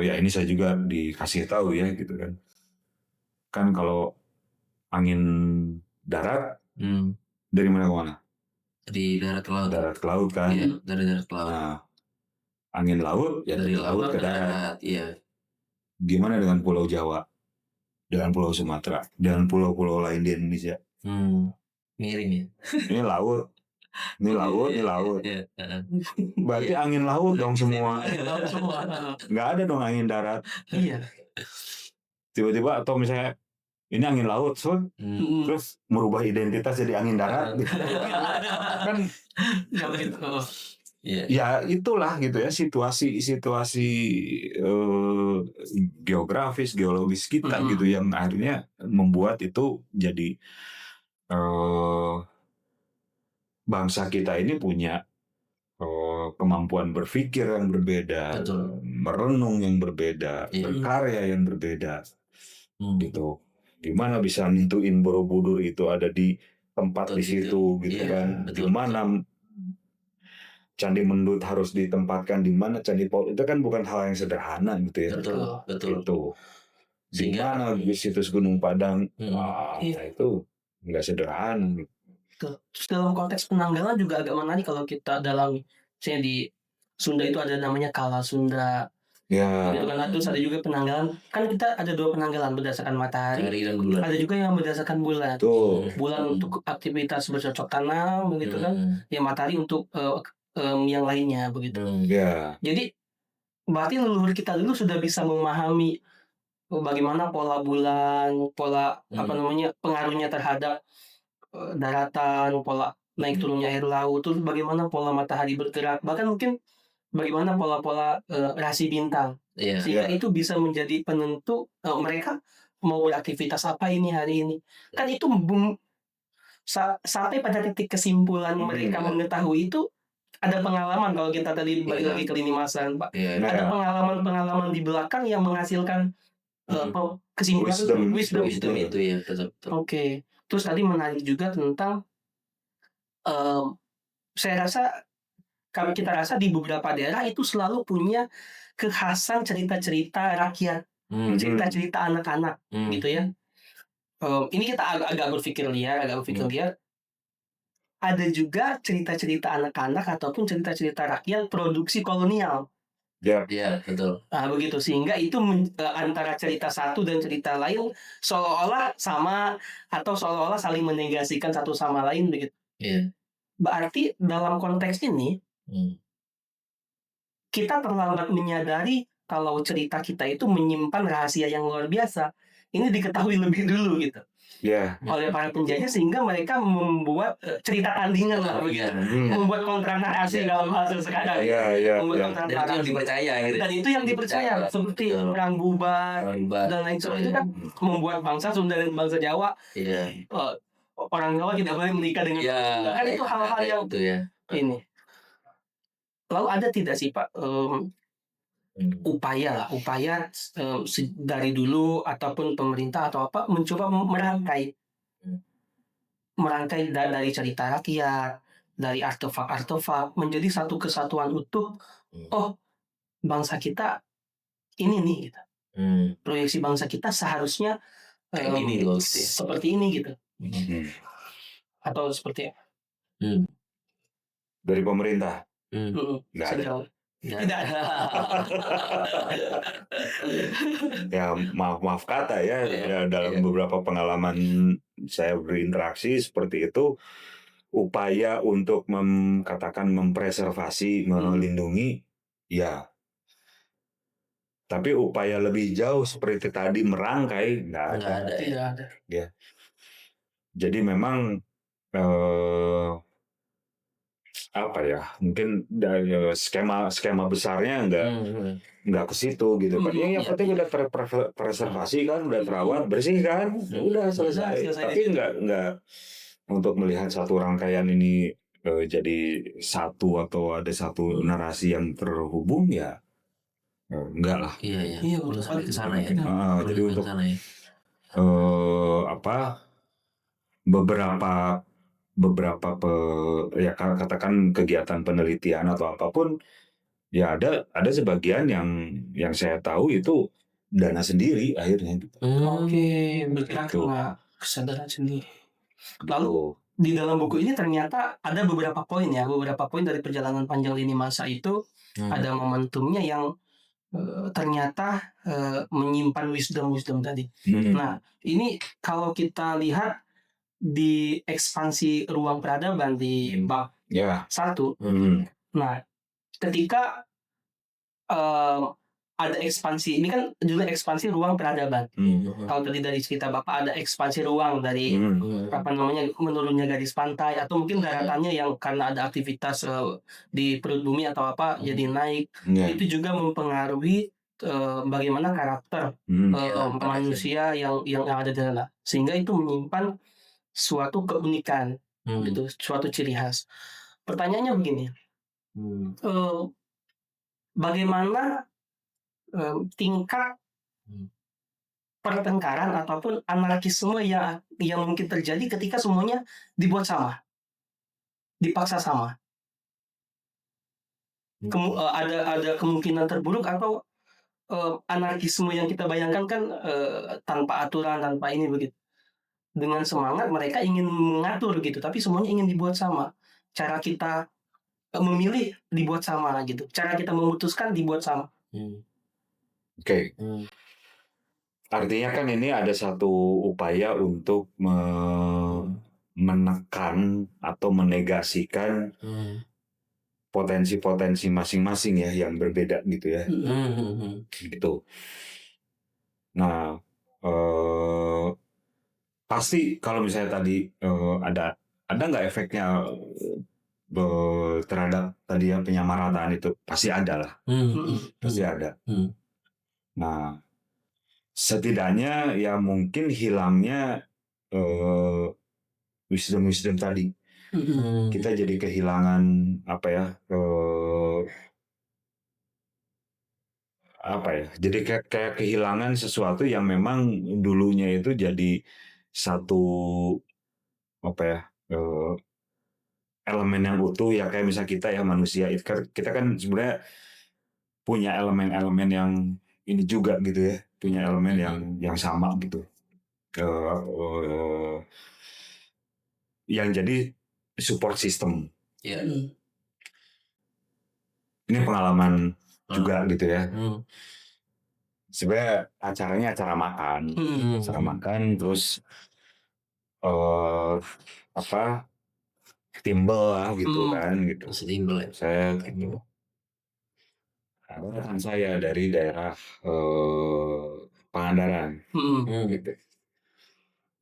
ya ini saya juga dikasih tahu ya gitu kan. Kan kalau angin darat dari mana ke mana? Dari darat ke laut. Darat ke laut kan. Dari darat ke laut. Nah, angin laut ya dari laut ke darat. Gimana dengan Pulau Jawa? Dengan Pulau Sumatera? Dengan pulau-pulau lain di Indonesia? Miring ya? Ini laut. Ini laut. Berarti angin laut dong semua. Nggak ada dong angin darat. Iya. Tiba-tiba atau misalnya ini angin laut, terus merubah identitas jadi angin darat. Kan ya itulah gitu ya situasi geografis, geologis kita gitu yang akhirnya membuat itu jadi bangsa kita ini punya kemampuan berpikir yang berbeda, merenung yang berbeda, berkarya yang berbeda, gitu. Gimana bisa nentuin Borobudur itu ada di tempat di situ, gitu kan? Di mana Candi Mendut harus ditempatkan, di mana Candi Paul itu kan bukan hal yang sederhana, gitu ya. Betul. Itu. Di mana situs Gunung Padang, itu nggak sederhana. Terus dalam konteks penanggalan juga agak menarik kalau kita misalnya di Sunda itu ada namanya Kala Sunda, Ya. Gitu kan. Terus ada juga penanggalan, kan kita ada 2 penanggalan berdasarkan matahari, Matahari dan bulan. ada juga yang berdasarkan bulan. Tuh. Bulan untuk aktivitas bercocok tanam begitu kan, ya matahari untuk yang lainnya begitu. Ya. Jadi berarti leluhur kita dulu sudah bisa memahami bagaimana pola bulan, pola pengaruhnya terhadap daratan, pola naik turunnya air laut, terus bagaimana pola matahari bergerak, bahkan mungkin bagaimana pola-pola rasi bintang. Sehingga itu bisa menjadi penentu mereka mau beraktivitas apa ini hari ini. Kan itu sampai pada titik kesimpulan mereka mengetahui itu ada pengalaman. Kalau kita tadi balik lagi ke lini masa, Pak. Ada pengalaman-pengalaman di belakang yang menghasilkan kesimpulan wisdom itu ya, betul. Oke. Terus tadi menarik juga tentang saya rasa kita rasa di beberapa daerah itu selalu punya kekhasan cerita-cerita rakyat, cerita-cerita anak-anak, gitu ya. Ini kita agak berpikir liar. Ada juga cerita-cerita anak-anak ataupun cerita-cerita rakyat produksi kolonial. Ya, betul. Nah, begitu, sehingga itu antara cerita satu dan cerita lain seolah-olah sama atau seolah-olah saling menegasikan satu sama lain begitu. Berarti dalam konteks ini kita terlambat menyadari kalau cerita kita itu menyimpan rahasia yang luar biasa. Ini diketahui lebih dulu gitu oleh para penjajah, sehingga mereka membuat cerita tandingan lah begitu. Membuat kontra narasi kalau bahasa sekarang. Membuat kontra narasi. Dan itu yang dipercaya gitu. Dan itu yang dipercaya seperti perang bubar dan lain sebagainya. Itu kan membuat bangsa Sunda dan bangsa Jawa orang Jawa tidak boleh menikah dengan kan itu hal-hal yang ini. Lalu ada tidak sih Pak upaya dari dulu ataupun pemerintah atau apa mencoba merangkai dari cerita rakyat, dari artefak-artefak menjadi satu kesatuan utuh. Oh, bangsa kita ini nih gitu. Proyeksi bangsa kita seharusnya ini loh, seperti ini gitu. Atau seperti apa? Dari pemerintah. Nggak ada. Tidak ada. Ya maaf kata ya, dalam beberapa pengalaman saya berinteraksi seperti itu, upaya untuk mempreservasi, melindungi, ya. Tapi upaya lebih jauh seperti tadi merangkai nggak ada. Tidak ada. Ya. Jadi memang apa ya, mungkin dari skema besarnya nggak ke situ gitu kan. Yang penting udah terpreservasi kan, udah terawat bersih kan, udah selesai. Tapi nggak untuk melihat satu rangkaian ini jadi satu atau ada satu narasi yang terhubung, ya enggak lah. Iya belum sampai ke sana ya. Jadi untuk beberapa ya katakan kegiatan penelitian atau apapun, ya ada sebagian yang saya tahu itu dana sendiri akhirnya. Oke, bergerak karena kesadaran sendiri. Lalu di dalam buku ini ternyata ada beberapa poin dari perjalanan panjang lini masa itu. Ada momentumnya yang ternyata menyimpan wisdom tadi. Nah, ini kalau kita lihat di ekspansi ruang peradaban di bab 1. Nah, ketika ada ekspansi, ini kan judulnya ekspansi ruang peradaban. Kalau tadi dari cerita Bapak ada ekspansi ruang dari menurunnya garis pantai atau mungkin daratannya yang karena ada aktivitas di perut bumi atau apa jadi naik. Itu juga mempengaruhi bagaimana karakter manusia yang ada di sana, sehingga itu menyimpan suatu keunikan, gitu, suatu ciri khas. Pertanyaannya begini, bagaimana tingkat pertengkaran ataupun anarkisme yang mungkin terjadi ketika semuanya dibuat sama, dipaksa sama? Ada kemungkinan terburuk atau anarkisme yang kita bayangkan kan tanpa aturan, tanpa ini begitu. Dengan semangat mereka ingin mengatur gitu, tapi semuanya ingin dibuat sama. Cara kita memilih dibuat sama gitu. Cara kita memutuskan dibuat sama. Oke. Hmm. Artinya kan ini ada satu upaya untuk menekan atau menegasikan potensi-potensi masing-masing ya yang berbeda gitu ya. Gitu. Nah, pasti kalau misalnya tadi ada nggak efeknya terhadap tadi yang penyamarataan itu pasti ada lah, pasti ada. Nah, setidaknya ya mungkin hilangnya wisdom tadi. Kita jadi kehilangan apa ya? Apa ya? Jadi kayak kehilangan sesuatu yang memang dulunya itu jadi satu apa ya? Elemen yang utuh ya kayak misal kita ya manusia itu kita kan sebenarnya punya elemen-elemen yang ini juga gitu ya, punya elemen yang sama gitu. Yang jadi support system. Ini pengalaman juga gitu ya. Sebenarnya acaranya acara makan, terus apa timbel lah gitu kan gitu. Saya gitu. Ada rekan saya dari daerah Pangandaran, gitu.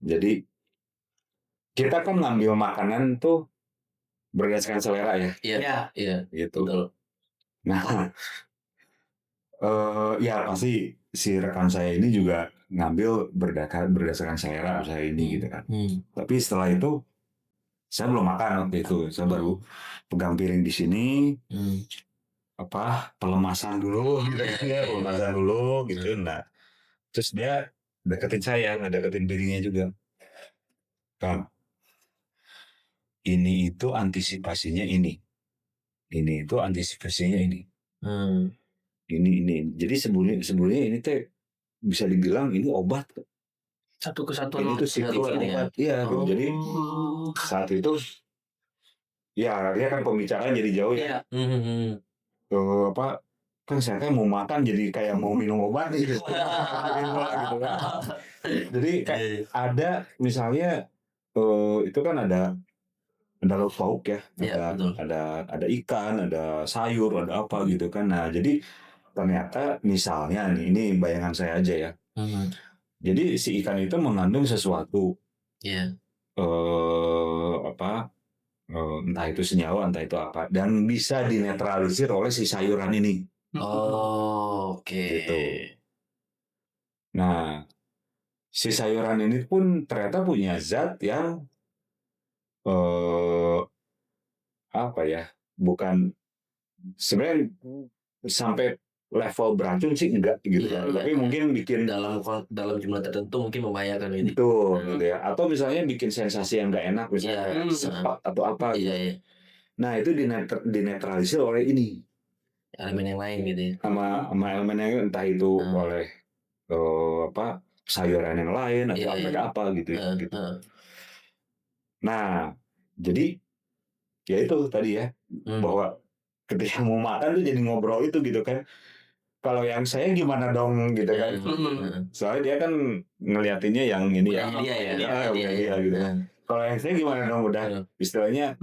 Jadi kita kan ngambil makanan tuh berdasarkan selera ya. Iya. Gitu. Betul. Nah, ya pasti si rekan saya ini juga ngambil berdasarkan selera saya ini gitu kan. Tapi setelah itu saya belum makan waktu itu, saya baru pegang piring di sini, pelemasan dulu gitu ya, pelemasan dulu gitu. Nah, terus dia deketin saya, deketin piringnya juga. Kang, ini itu antisipasinya ini itu antisipasinya ini. Ini. Jadi sebelumnya ini teh bisa dibilang ini obat. Satu kesatuan. Ini tuh obat. Iya, jadi saat itu ya dia kan pembicaraan jadi jauh ya. Kan saya kan mau makan jadi kayak mau minum obat gitu. Gitu kan. Jadi kayak ada misalnya itu kan ada lauk pauk ya, ada ikan, ada sayur, ada apa gitu kan. Nah jadi ternyata misalnya nih, ini bayangan saya aja ya. Jadi si ikan itu mengandung sesuatu, entah itu senyawa, entah itu apa, dan bisa dinetralisir oleh si sayuran ini. Oke. Gitu. Nah, si sayuran ini pun ternyata punya zat yang apa ya? Bukan sebenarnya sampai level beracun sih enggak gitu ya. Tapi mungkin bikin dalam jumlah tertentu mungkin membahayakan ini. Betul gitu ya. Atau misalnya bikin sensasi yang enggak enak misalnya sepak atau apa gitu. Nah, itu dinetralisir oleh ini. Elemen yang lain gitu ya. Sama elemen yang entah itu oleh sayuran yang lain atau apa gitu. Nah, jadi ya itu tadi ya bahwa ketika mau makan tuh jadi ngobrol itu gitu kan. Kalau yang saya gimana dong gitu kan. Soalnya dia kan ngeliatinnya yang ini ya. Dia gitu. Kalau yang saya gimana dong, udah istilahnya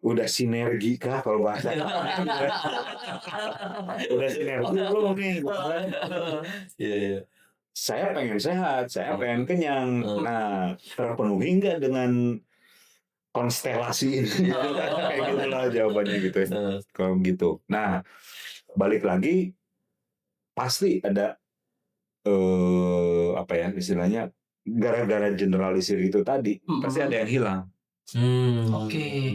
udah sinergi kah kalau bahasa. Udah sinergi belum nih. Saya pengen sehat, saya pengen kenyang. Nah, terpenuhi nggak dengan konstelasi ini? Kayak gitulah jawabannya gitu ya. Kalau gitu. Nah, balik lagi pasti ada apa ya istilahnya gara-gara generalisir itu tadi pasti ada yang hilang. Oke.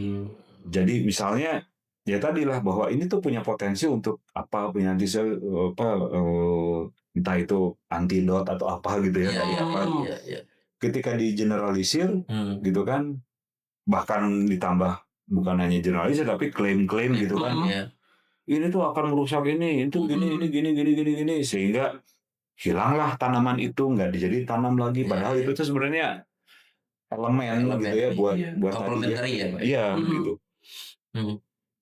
Jadi misalnya ya tadilah bahwa ini tuh punya potensi untuk apa, punya entah itu antidot atau apa gitu ya, dari apa. Ketika di generalisir gitu kan, bahkan ditambah bukan hanya generalisir tapi klaim-klaim gitu kan. Ini tuh akan merusak ini, itu gini, sehingga hilanglah tanaman itu, nggak dijadi tanam lagi. Padahal itu tuh sebenarnya elemen gitu ya buat tadi ya. Iya gitu.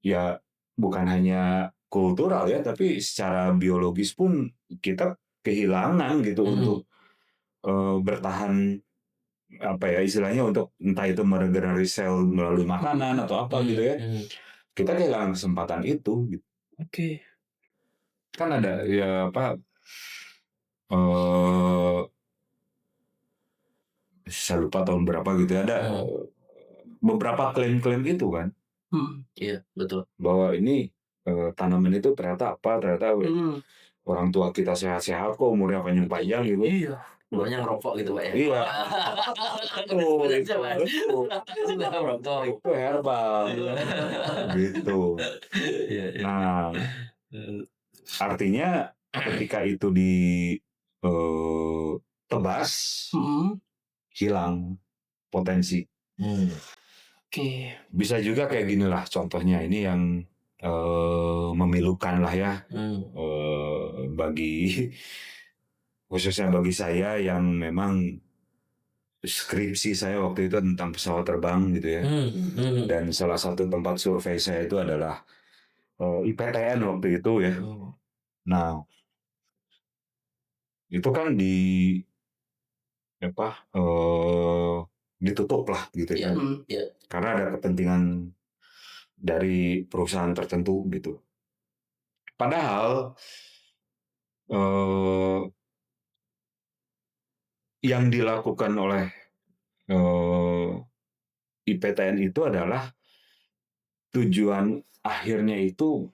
Ya bukan hanya kultural ya, tapi secara biologis pun kita kehilangan gitu untuk bertahan, apa ya istilahnya, untuk entah itu meregenerasi sel melalui makanan atau apa gitu ya. Kita kehilangan kesempatan itu gitu. Oke. Kan ada ya apa, saya lupa tahun berapa gitu ya, ada beberapa klaim-klaim itu kan, Iya, betul. bahwa ini tanaman itu ternyata orang tua kita sehat-sehat kok, umurnya panjang-panjang gitu. Iya. Banyak ngerokok gitu Pak ya. Iya. Sudah ngerokok. Itu herbal gitu. Nah, artinya ketika itu ditebas, hilang potensi. Oke. Bisa juga kayak gini lah contohnya, ini yang memilukan lah ya, khususnya bagi saya yang memang skripsi saya waktu itu tentang pesawat terbang gitu ya. Dan salah satu tempat survei saya itu adalah IPTN waktu itu ya. Nah, itu kan ditutup lah gitu ya. Karena ada kepentingan dari perusahaan tertentu gitu. Padahal yang dilakukan oleh IPTN itu adalah tujuan akhirnya itu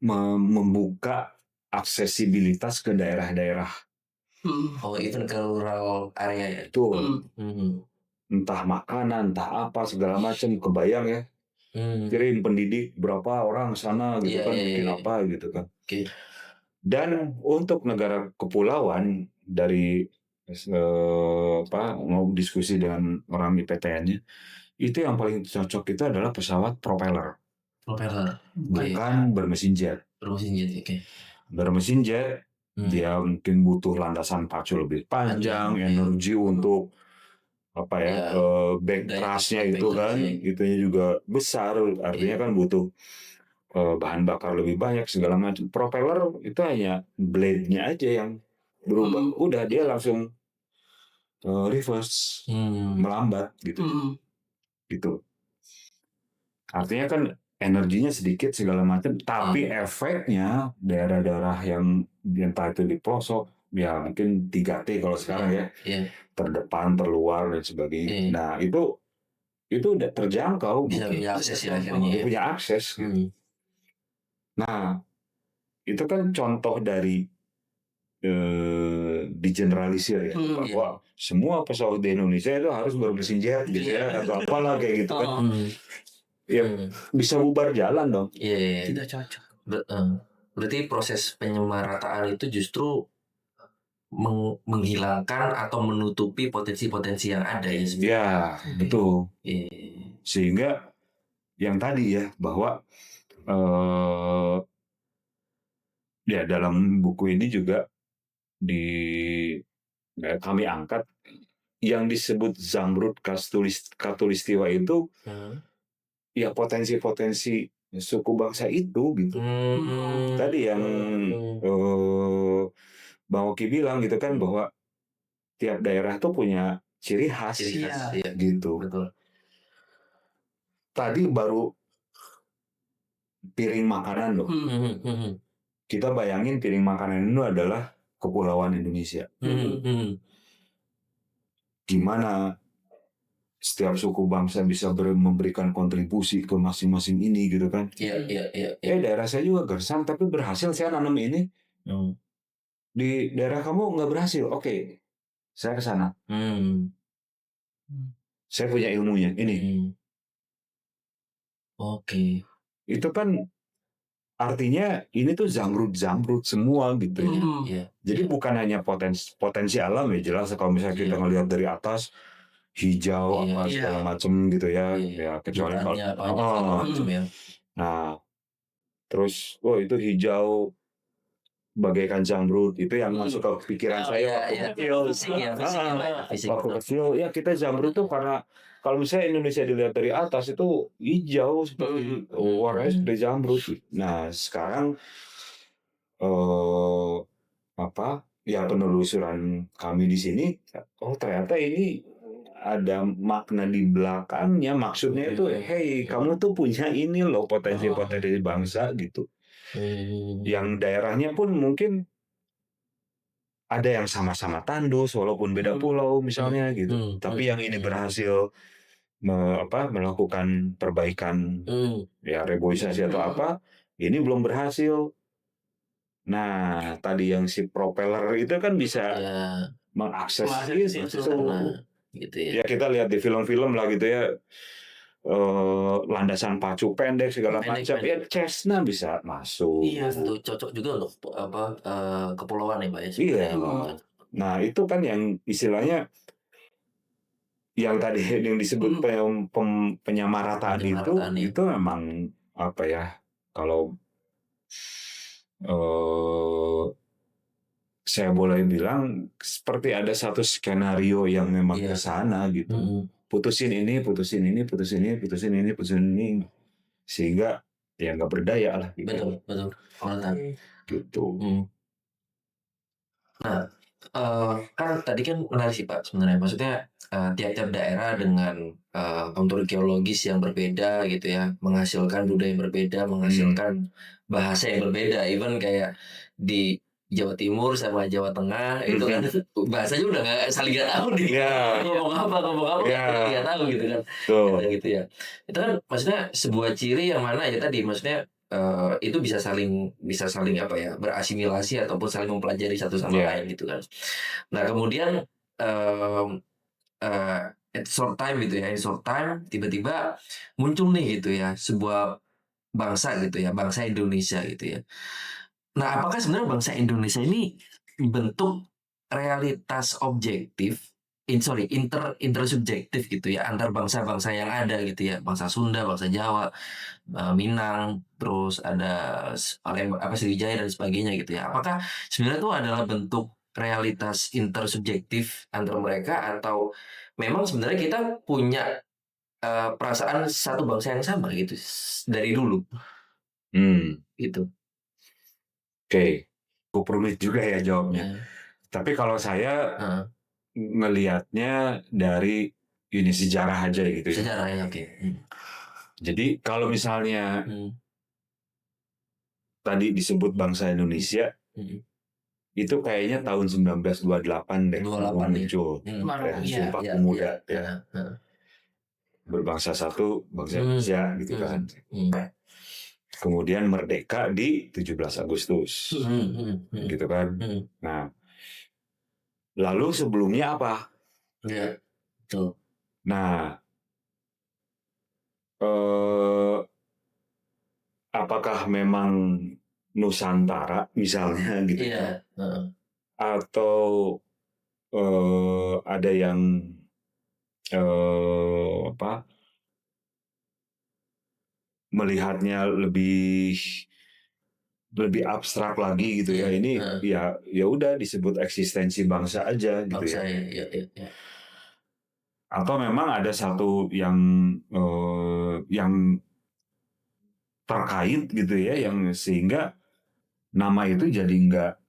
membuka aksesibilitas ke daerah-daerah. Oh, even ke rural area ya. Itu entah makanan, entah apa segala macam, kebayang ya. Kirim pendidik berapa orang sana gitu kan, bikin apa gitu kan. Dan untuk negara kepulauan, dari mau diskusi dengan orang IPTN-nya, itu yang paling cocok itu adalah pesawat propeller. Bukan bermesin jet. Bermesin jet dia mungkin butuh landasan pacu lebih panjang, energi untuk apa ya, back thrust-nya itu kan, itunya juga besar, artinya kan butuh bahan bakar lebih banyak segala macam. Propeller itu hanya blade-nya aja yang berubah, udah dia langsung reverse, melambat gitu. Gitu. Artinya kan energinya sedikit segala macam, tapi efeknya daerah-daerah yang entah itu di pelosok, ya mungkin 3T kalau sekarang ya, terdepan, terluar dan sebagainya. Nah itu udah terjangkau, bisa punya akses ya akhirnya. Punya akses gitu. Nah itu kan contoh dari digeneralisir ya, bahwa semua pesawat di Indonesia itu harus bermesin jet gitu ya, atau apalah kayak gitu kan. Ya bisa bubar jalan dong. Tidak cocok. Berarti proses penyemarataan itu justru menghilangkan atau menutupi potensi-potensi yang ada ya. Ya betul. Sehingga yang tadi ya, bahwa ya dalam buku ini juga kami angkat yang disebut Zamrud Khatulistiwa itu, ya potensi-potensi suku bangsa itu gitu. Tadi yang Bang Oki bilang gitu kan, bahwa tiap daerah tuh punya ciri khas gitu. Betul. Tadi baru piring makanan loh. Kita bayangin piring makanan itu adalah kepulauan Indonesia. Gimana setiap suku bangsa bisa memberikan kontribusi ke masing-masing ini gitu kan. Daerah saya juga gersang, tapi berhasil saya nanam ini. Di daerah kamu nggak berhasil, oke, saya ke sana. Saya punya ilmunya ini. Itu kan artinya ini tuh zamrud semua gitu ya. Jadi bukan hanya potensi alam ya, jelas kalau misalnya kita ngelihat dari atas hijau apa segala macam gitu ya. Ya kecuali kalau nah terus itu hijau bagaikan zamrud, itu yang masuk ke pikiran saya waktu kecil. Ya kita zamrud tuh karena kalau misalnya Indonesia dilihat dari atas itu hijau seperti warnanya seperti zamrud. Nah sekarang ya penelusuran kami di sini, oh ternyata ini ada makna di belakangnya. Maksudnya itu, hey, kamu tuh punya ini loh potensi-potensi bangsa gitu. Yang daerahnya pun mungkin ada yang sama-sama tandus walaupun beda pulau misalnya gitu. Tapi yang ini berhasil melakukan perbaikan ya reboisasi atau apa, ini belum berhasil. Nah, tadi yang si propeller itu kan bisa mengakses itu. Gitu ya. Ya kita lihat di film-film lah gitu ya, landasan pacu pendek segala macam. Ya Cessna bisa masuk. Iya, itu cocok juga loh kepulauan ya Pak ya. Iya. Nah itu kan yang istilahnya yang tadi yang disebut penyamarataan itu memang apa ya, kalau saya boleh bilang seperti ada satu skenario yang memang ke sana gitu. Putusin ini, putusin ini, putusin ini, putusin ini, putusin ini, sehingga ya nggak berdaya lah. Gitu. Betul. Gitu. Nah, kan tadi kan menarik sih Pak sebenarnya. Maksudnya tiap-tiap daerah dengan kontur geologis yang berbeda gitu ya, menghasilkan budaya yang berbeda, menghasilkan bahasa yang berbeda. Even kayak di Jawa Timur sama Jawa Tengah itu kan bahasanya udah nggak saling nggak tahu nih. Ngomong apa nggak tahu gitu kan. Gitu ya. Itu kan maksudnya sebuah ciri yang mana ya tadi maksudnya itu bisa saling apa ya, berasimilasi ataupun saling mempelajari satu sama lain gitu kan. Nah kemudian at short time gitu ya, in short time tiba-tiba muncul nih gitu ya sebuah bangsa gitu ya, bangsa Indonesia gitu ya. Nah apakah sebenarnya bangsa Indonesia ini bentuk realitas objektif intersubjektif gitu ya antar bangsa-bangsa yang ada gitu ya, bangsa Sunda, bangsa Jawa, Minang, terus ada Sriwijaya dan sebagainya gitu ya. Apakah sebenarnya itu adalah bentuk realitas intersubjektif antar mereka atau memang sebenarnya kita punya perasaan satu bangsa yang sama gitu dari dulu gitu. Oke, cukup rumit juga ya jawabnya. Tapi kalau saya ngelihatnya dari ini sejarah aja gitu ya. Sejarah ya, oke. Jadi kalau misalnya tadi disebut bangsa Indonesia, itu kayaknya tahun 1928 deh muncul. Sumpah Pemuda ya. Berbangsa satu, bangsa Indonesia gitu kan. Kemudian merdeka di 17 Agustus. Gitu kan. Nah, lalu sebelumnya apa? Ya, betul. Nah, apakah memang Nusantara misalnya gitu ya? Atau ada yang melihatnya lebih abstrak lagi gitu ya. Ini ya udah disebut eksistensi bangsa aja gitu ya. Atau memang ada satu yang terkait gitu ya, yang sehingga nama itu jadi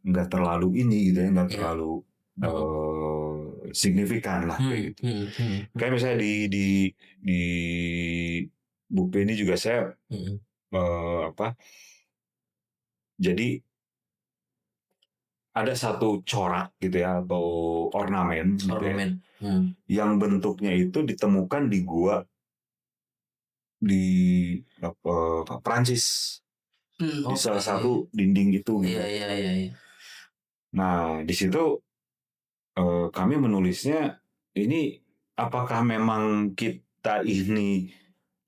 nggak terlalu ini gitu ya, nggak terlalu signifikan lah kayak gitu. Kayak misalnya di buku ini juga saya jadi ada satu corak gitu ya atau ornamen gitu ya, yang bentuknya itu ditemukan di gua di Prancis, di salah satu dinding itu gitu. Nah di situ kami menulisnya ini apakah memang kita ini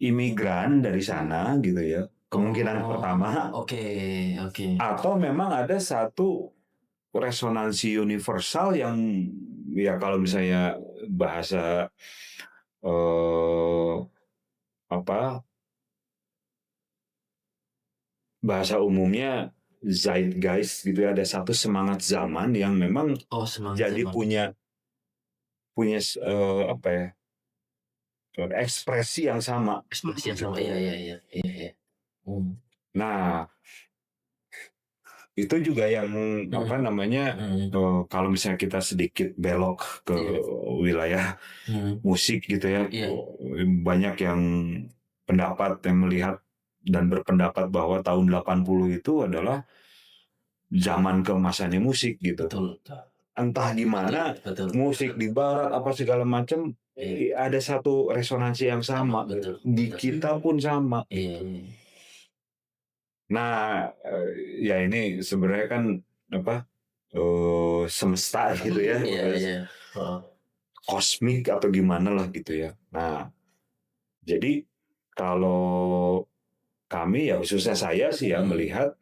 imigran dari sana gitu ya, kemungkinan pertama. Atau memang ada satu resonansi universal yang ya kalau misalnya bahasa bahasa umumnya zeitgeist gitu ya, ada satu semangat zaman yang memang jadi punya ekspresi yang sama. Nah itu juga yang apa namanya kalau misalnya kita sedikit belok ke wilayah musik gitu ya, banyak yang pendapat yang melihat dan berpendapat bahwa tahun 80 itu adalah zaman keemasannya musik gitu. Betul. Entah gimana Betul. musik di barat apa segala macam ada satu resonansi yang sama. Betul. Di kita pun sama. Nah, ya ini sebenarnya kan apa semesta gitu ya, kosmik atau gimana lah gitu ya. Nah, jadi kalau kami ya khususnya saya sih ya melihat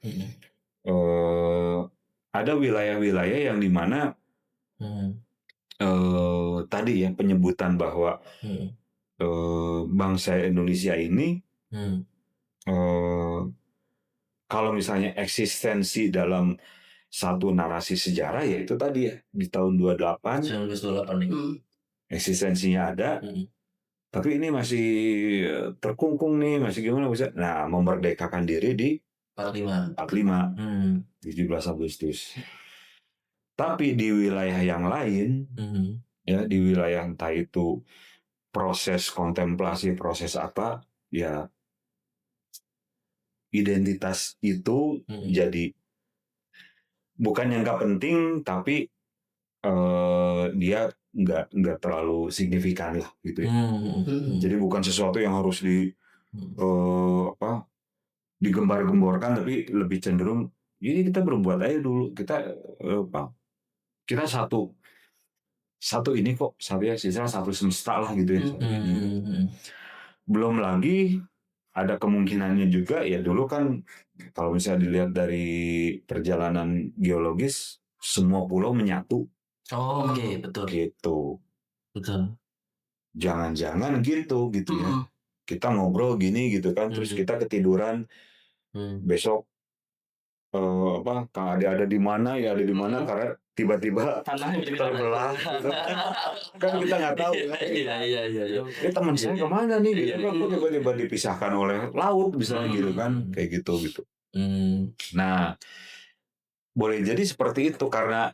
ada wilayah-wilayah yang dimana tadi ya penyebutan bahwa bangsa Indonesia ini kalau misalnya eksistensi dalam satu narasi sejarah ya itu tadi ya di tahun 1928 eksistensinya ada, tapi ini masih terkungkung nih, masih gimana bisa? Nah, memerdekakan diri di 45 17 Agustus. Tapi di wilayah yang lain, ya di wilayah entah itu proses kontemplasi, proses apa, ya identitas itu jadi bukan yang nggak penting, tapi dia nggak terlalu signifikan lah gitu ya. Jadi bukan sesuatu yang harus digembar-gemborkan, tapi lebih cenderung ini kita berbuat aja dulu, kita satu ini kok, satu semesta lah gitu ya. Belum lagi ada kemungkinannya juga ya dulu kan kalau misalnya dilihat dari perjalanan geologis semua pulau menyatu. Betul. Gitu. Betul. Jangan-jangan gitu ya. Kita ngobrol gini gitu kan, terus kita ketiduran besok ada di mana ya ada di mana karena tiba-tiba terbelah gitu. Kan kita nggak tahu kan. Iya. Teman saya kemana nih gitu kan, kok tiba-tiba dipisahkan oleh laut misalnya gitu kan, kayak gitu. Nah, boleh jadi seperti itu karena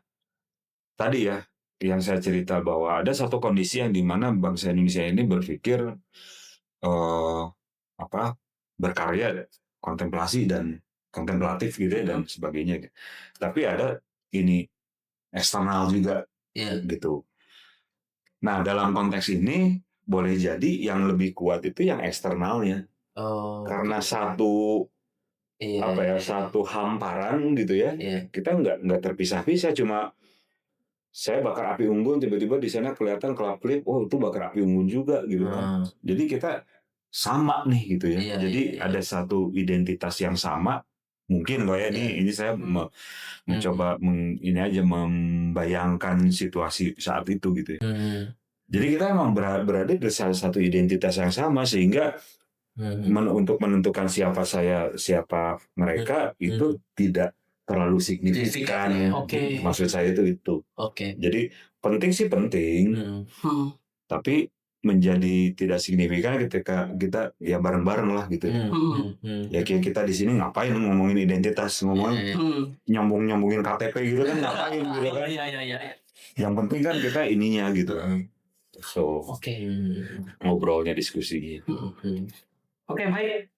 tadi ya yang saya cerita bahwa ada satu kondisi yang dimana bangsa Indonesia ini berpikir berkarya, kontemplasi dan kontemplatif gitu ya, dan sebagainya. Tapi ada ini eksternal juga gitu. Nah, dalam konteks ini boleh jadi yang lebih kuat itu yang eksternalnya. Karena satu hamparan gitu ya. Kita nggak terpisah-pisah, cuma saya bakar api unggun, tiba-tiba di sana kelihatan kelap-kelip, oh itu bakar api unggun juga gitu kan. Jadi kita sama nih gitu ya. Jadi ada satu identitas yang sama. Mungkin loh ya, ini saya mencoba membayangkan situasi saat itu gitu ya. Jadi kita emang berada di salah satu identitas yang sama, sehingga untuk menentukan siapa mereka itu tidak terlalu signifikan. Maksud saya itu. Jadi penting sih penting, tapi menjadi tidak signifikan ketika kita ya bareng-bareng lah gitu ya. Ya kayak kita di sini ngapain ngomongin identitas, nyambungin KTP gitu kan, ngapain gitu kan. Yang penting kan kita ininya gitu. Ngobrolnya, diskusinya. Baik,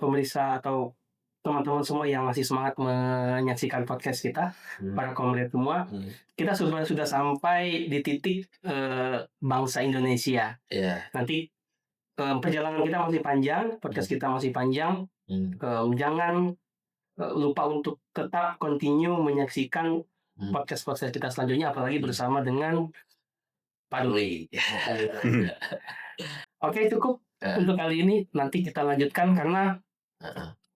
pemirsa atau teman-teman semua yang masih semangat menyaksikan podcast kita, para komrade semua, kita sudah sampai di titik bangsa Indonesia. Nanti perjalanan kita masih panjang, podcast kita masih panjang. Jangan lupa untuk tetap continue menyaksikan podcast kita selanjutnya, apalagi bersama dengan Pak Duli. Cukup untuk kali ini. Nanti kita lanjutkan karena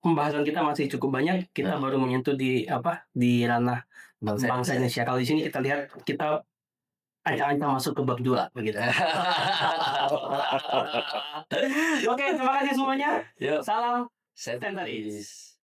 pembahasan kita masih cukup banyak. Kita baru menyentuh di ranah bangsa Indonesia. Kalau di sini kita lihat kita ancang-ancang masuk ke bab 2 begitu. Terima kasih semuanya. Salam Sentaris.